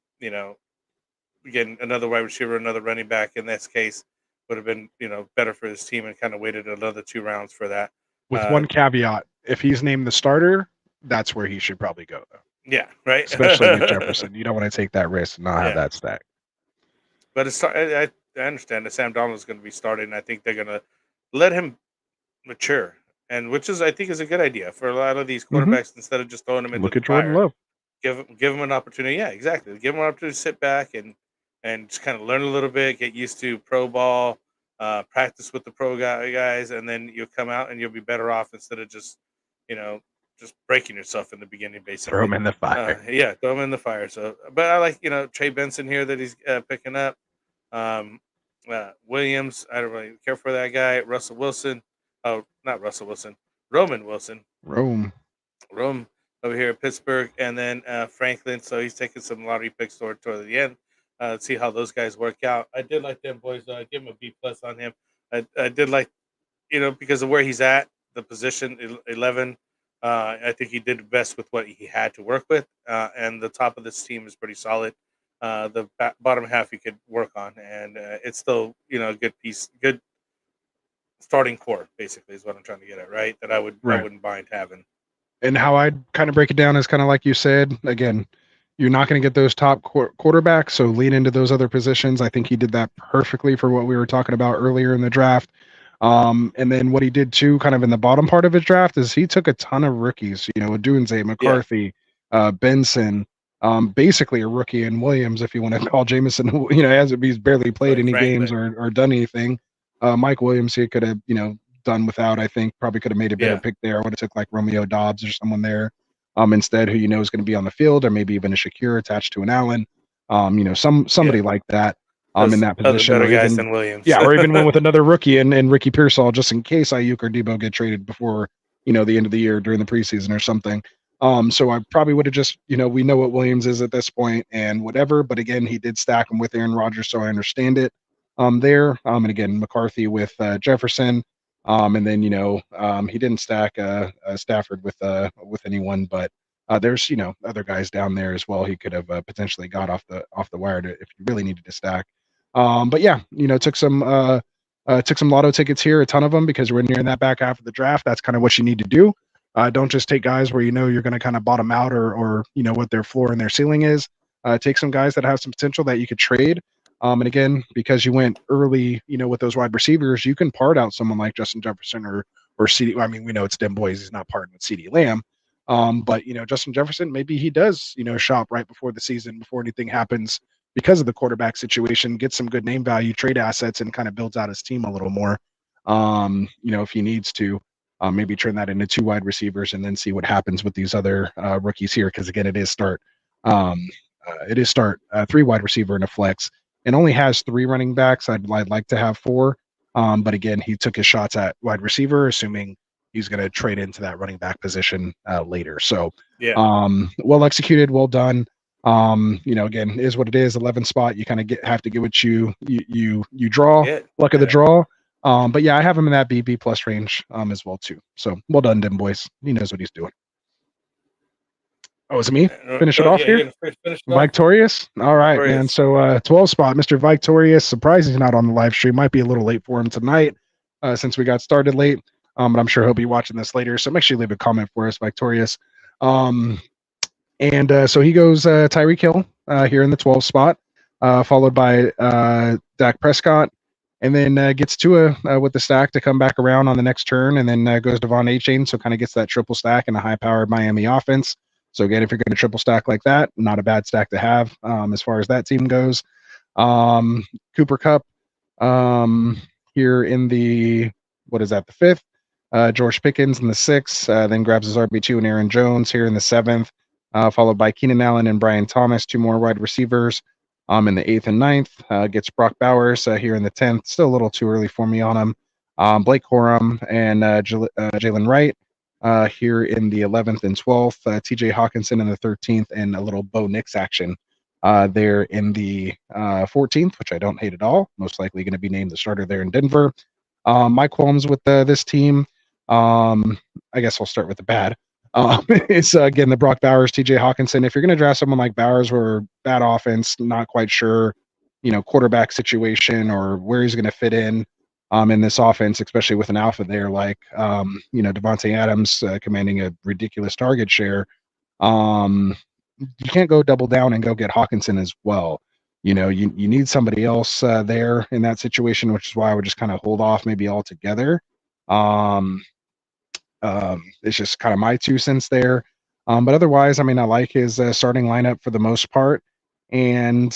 getting another wide receiver, another running back in this case would have been better for his team, and kind of waited another 2 rounds for that. With one caveat: if he's named the starter, that's where he should probably go, though. Yeah, right. Especially with Jefferson, you don't want to take that risk and not have that stack. But I understand that Sam Donald is going to be starting. I think they're going to let him mature, and which is I think is a good idea for a lot of these quarterbacks. Instead of just throwing them into the Jordan fire, Love. Give him an opportunity. Yeah, exactly. Give him an opportunity to sit back and just kind of learn a little bit, get used to pro ball, practice with the pro guys, and then you'll come out and you'll be better off instead of just just breaking yourself in the beginning, basically. Throw him in the fire. Throw him in the fire. So, but I like Trey Benson here that he's picking up. Williams, I don't really care for that guy. Russell Wilson, oh, not Russell Wilson, Roman Wilson, Rome. Rome over here at Pittsburgh, and then Franklin. So he's taking some lottery picks toward the end. Let's see how those guys work out. I did like them boys. Give him a B plus on him. I did like, because of where he's at, the position 11. I think he did best with what he had to work with, and the top of this team is pretty solid. The bottom half you could work on, and it's still a good piece, good starting core. Basically, is what I'm trying to get at, right? That I wouldn't mind having. And how I'd kind of break it down is kind of like you said. Again, you're not going to get those top quarterbacks, so lean into those other positions. I think he did that perfectly for what we were talking about earlier in the draft. And then what he did too, kind of in the bottom part of his draft, is he took a ton of rookies. Odunze, McCarthy, Benson, basically a rookie, and Williams, if you want to call Jameson, he's barely played any games or done anything. Mike Williams, he could have, done without. I think probably could have made a better pick there. I would have took like Romeo Dobbs or someone there. Instead, who is going to be on the field, or maybe even a Shakir attached to an Allen, somebody like that. In that position, better guys than Williams. or even one with another rookie and Ricky Pearsall, just in case Ayuk or Debo get traded before the end of the year during the preseason or something. So I probably would have just we know what Williams is at this point and whatever. But again, he did stack him with Aaron Rodgers, so I understand it. There. And again, McCarthy with Jefferson. And then he didn't stack Stafford with anyone, but there's other guys down there as well. He could have potentially got off the wire if you really needed to stack. But yeah, took some lotto tickets here, a ton of them, because we're near that back half of the draft. That's kind of what you need to do. Don't just take guys where you're going to kind of bottom out or what their floor and their ceiling is. Take some guys that have some potential that you could trade. And again, because you went early, with those wide receivers, you can part out someone like Justin Jefferson or CD. I mean, we know it's Dem Boys. He's not parting with CD Lamb. But Justin Jefferson, maybe he does, shop right before the season, before anything happens, because of the quarterback situation, get some good name value, trade assets, and kind of builds out his team a little more. If he needs to, maybe turn that into 2 wide receivers and then see what happens with these other rookies here. Because again, it is start 3 wide receiver and a flex, and only has 3 running backs. I'd like to have 4. But again, he took his shots at wide receiver, assuming he's going to trade into that running back position later. So, well executed, well done. Again, is what it is. 11 spot. You kind of have to get what you draw. Luck of the draw. But yeah, I have him in that B plus range as well too. So well done, Dim Boys. He knows what he's doing. Oh, is it me? Finish it off here. Victorious. All right, man. So 12 spot, Mr. Victorious. Surprised he's not on the live stream. Might be a little late for him tonight since we got started late. But I'm sure he'll be watching this later. So make sure you leave a comment for us, Victorious. So he goes Tyreek Hill here in the 12 spot, followed by Dak Prescott, and then gets Tua with the stack to come back around on the next turn, and then goes Devon A-Chain, so kind of gets that triple stack in a high-powered Miami offense. So again, if you're going to triple stack like that, not a bad stack to have as far as that team goes. Cooper Kupp here in the, the 5th. George Pickens in the 6th, then grabs his RB2 and Aaron Jones here in the 7th, followed by Keenan Allen and Brian Thomas, 2 more wide receivers in the 8th and 9th. Gets Brock Bowers here in the 10th. Still a little too early for me on him. Blake Corum and Jalen Wright here in the 11th and 12th. TJ Hawkinson in the 13th, and a little Bo Nix action there in the 14th, which I don't hate at all. Most likely going to be named the starter there in Denver. My qualms with this team, I guess I'll start with the bad. It's again the Brock Bowers, TJ Hawkinson. If you're going to draft someone like Bowers, or bad offense, not quite sure, quarterback situation or where he's going to fit in this offense, especially with an alpha there like Devontae Adams commanding a ridiculous target share. You can't go double down and go get Hawkinson as well. You need somebody else there in that situation, which is why I would just kind of hold off maybe altogether. It's just kind of my 2 cents there. But otherwise, I mean, I like his starting lineup for the most part. And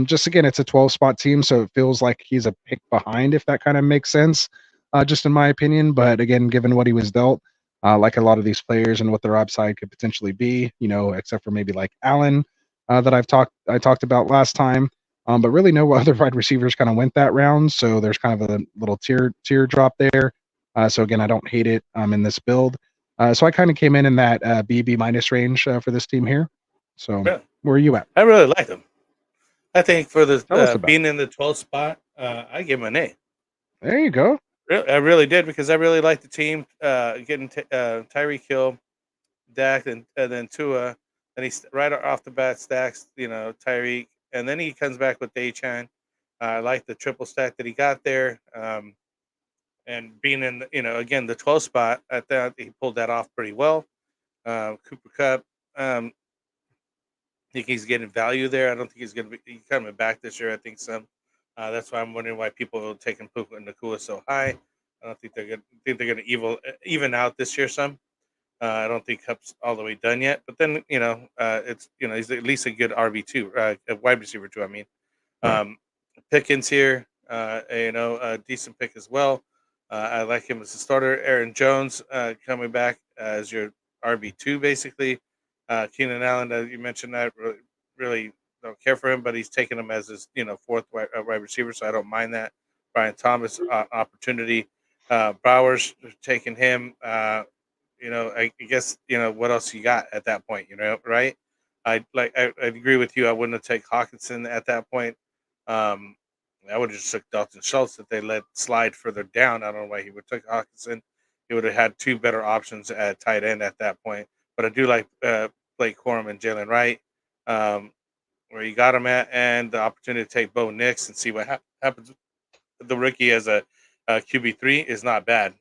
just again, it's a 12 spot team, so it feels like he's a pick behind, if that kind of makes sense, just in my opinion. But again, given what he was dealt, like a lot of these players and what their upside could potentially be, except for maybe like Allen that I talked about last time. But really no other wide receivers kind of went that round. So there's kind of a little tier drop there. So again, I don't hate it in this build. So I kind of came in that B minus range for this team here. So Yeah. where are you at? I really like him. I think for Tell us the about being in the 12th spot, I give him an A. There you go. I really did because I really like the team getting Tyreek Hill, Dak, and then Tua. And he's right off the bat stacks, Tyreek, and then he comes back with Daychan. I like the triple stack that he got there, and being in again the 12th spot, I thought he pulled that off pretty well. Cooper Cup, I think he's getting value there. I don't think he's going to be coming back this year. I think some. That's why I'm wondering why people are taking Puka and Nakua so high. I don't think they're going to even out this year some. I don't think Cup's all the way done yet. But then it's he's at least a good RB2, a wide receiver too. I mean, Pickens here, a decent pick as well. I like him as a starter. Aaron Jones coming back as your RB2 basically. Keenan Allen, you mentioned that really don't care for him, but he's taking him as his fourth wide receiver, so I don't mind that. Brian Thomas opportunity. Bowers taking him. I guess what else you got at that point, right? I agree with you. I wouldn't have taken Hawkinson at that point. I would have just took Dalton Schultz if they let slide further down. I don't know why he would take Hawkinson. He would have had two better options at tight end at that point. But I do like Blake Corum and Jalen Wright, where you got him at, and the opportunity to take Bo Nix and see what happens. The rookie as a QB3 is not bad.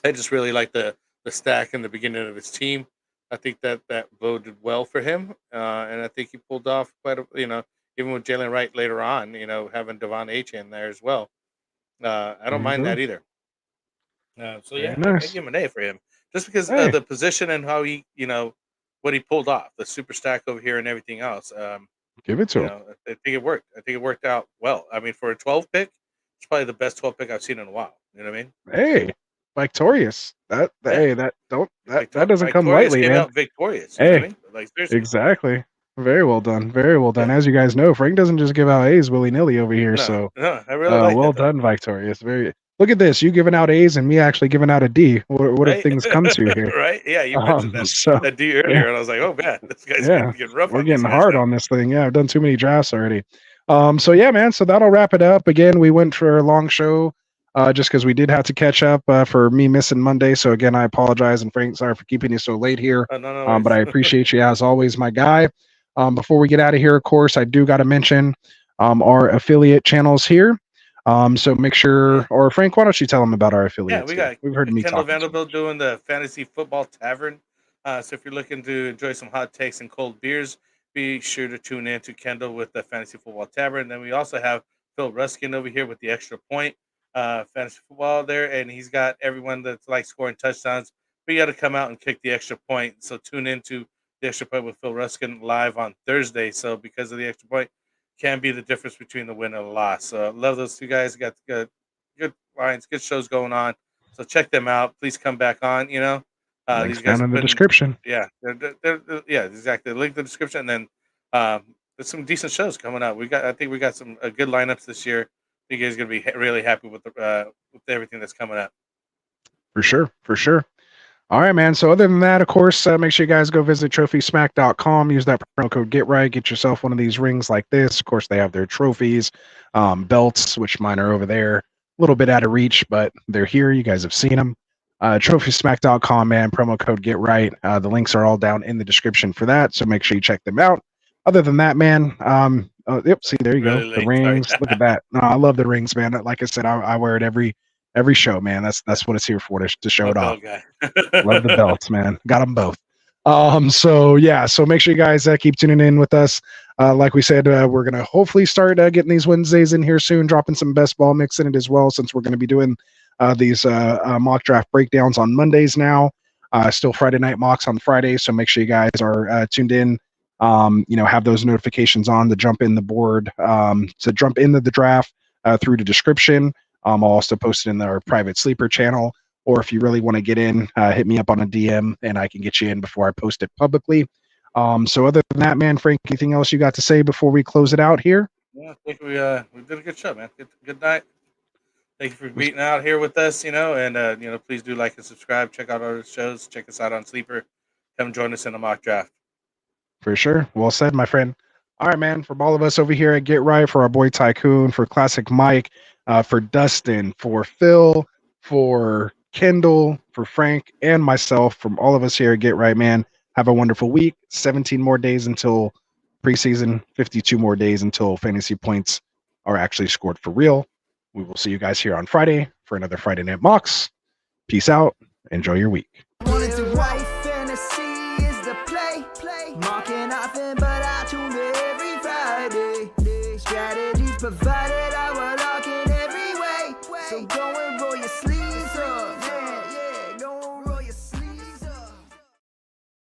I just really like the stack in the beginning of his team. I think that boded well for him, and I think he pulled off quite a, even with Jalen Wright later on, having Devon H in there as well. I don't mind that either. So yeah, I give him an A for him, just because of the position and how he, what he pulled off, the super stack over here and everything else. Give it to him. I think it worked. I think it worked out well. I mean, for a 12 pick, it's probably the best 12 pick I've seen in a while. You know what I mean? Hey, victorious. That doesn't come Victorious lightly, came man. out victorious. Hey, you know what I mean? Like seriously. Exactly. Very well done. Very well done. Yeah. As you guys know, Frank doesn't just give out A's willy nilly over here. No, I really well like that, done, Victorious. Look at this. You giving out A's and me actually giving out a D. What have things come to here? Right? Yeah, you mentioned that D earlier, and I was like, oh man, this guy's getting rough. We're getting hard on this thing. Yeah, I've done too many drafts already. So yeah, man. So that'll wrap it up. Again, we went for a long show. Just because we did have to catch up for me missing Monday. So again, I apologize, and Frank, sorry for keeping you so late here. No, but I appreciate you as always, my guy. Before we get out of here, of course, I do got to mention our affiliate channels here. So make sure, or Frank, why don't you tell them about our affiliates? Yeah, we've heard me Kendall talk. Vanderbilt doing the Fantasy Football Tavern. So if you're looking to enjoy some hot takes and cold beers, be sure to tune in to Kendall with the Fantasy Football Tavern. And then we also have Phil Ruskin over here with the Extra Point Fantasy Football there, and he's got everyone that's like scoring touchdowns. But you got to come out and kick the extra point. So tune into the Extra Point with Phil Ruskin live on Thursday. So because of the extra point, can be the difference between the win and the loss. So love those two guys. Got good lines, good shows going on. So check them out. Please come back on. Links these guys down in the description. Yeah, yeah, exactly. Link in the description, and then there's some decent shows coming up. I think we got some good lineups this year. I think you guys are gonna be really happy with everything that's coming up. For sure. All right, man. So other than that, of course, make sure you guys go visit TrophySmack.com. Use that promo code GetRight. Get yourself one of these rings like this. Of course, they have their trophies, belts, which mine are over there. A little bit out of reach, but they're here. You guys have seen them. TrophySmack.com, man. Promo code GetRight. The links are all down in the description for that, so make sure you check them out. Other than that, man, see, there you go. The rings. Look at that. No, I love the rings, man. Like I said, I wear it every show, man. That's what it's here for, to show it off. Love the belts, man. Got them both. So make sure you guys keep tuning in with us. Like we said, we're gonna hopefully start getting these Wednesdays in here soon, dropping some best ball mix in it as well, since we're gonna be doing these mock draft breakdowns on Mondays now. Still Friday night mocks on Fridays, so make sure you guys are tuned in. Have those notifications on to jump in the board, to jump into the draft through the description. I'll also post it in our private sleeper channel, or if you really want to get in, hit me up on a DM and I can get you in before I post it publicly. So other than that, man, Frank, anything else you got to say before we close it out here? Yeah, I think we did a good show, man. Good night. Thank you for being out here with us, and please do like and subscribe. Check out our shows. Check us out on Sleeper. Come join us in a mock draft. For sure. Well said, my friend. All right, man. From all of us over here at Get Right, for our boy Tycoon, for Classic Mike, for Dustin, for Phil, for Kendall, for Frank, and myself, from all of us here at Get Right, man, have a wonderful week. 17 more days until preseason, 52 more days until fantasy points are actually scored for real. We will see you guys here on Friday for another Friday Night Mocks. Peace out. Enjoy your week. Wanted to write fantasy is the play. Marking nothing but I tune every Friday. Strategies provided.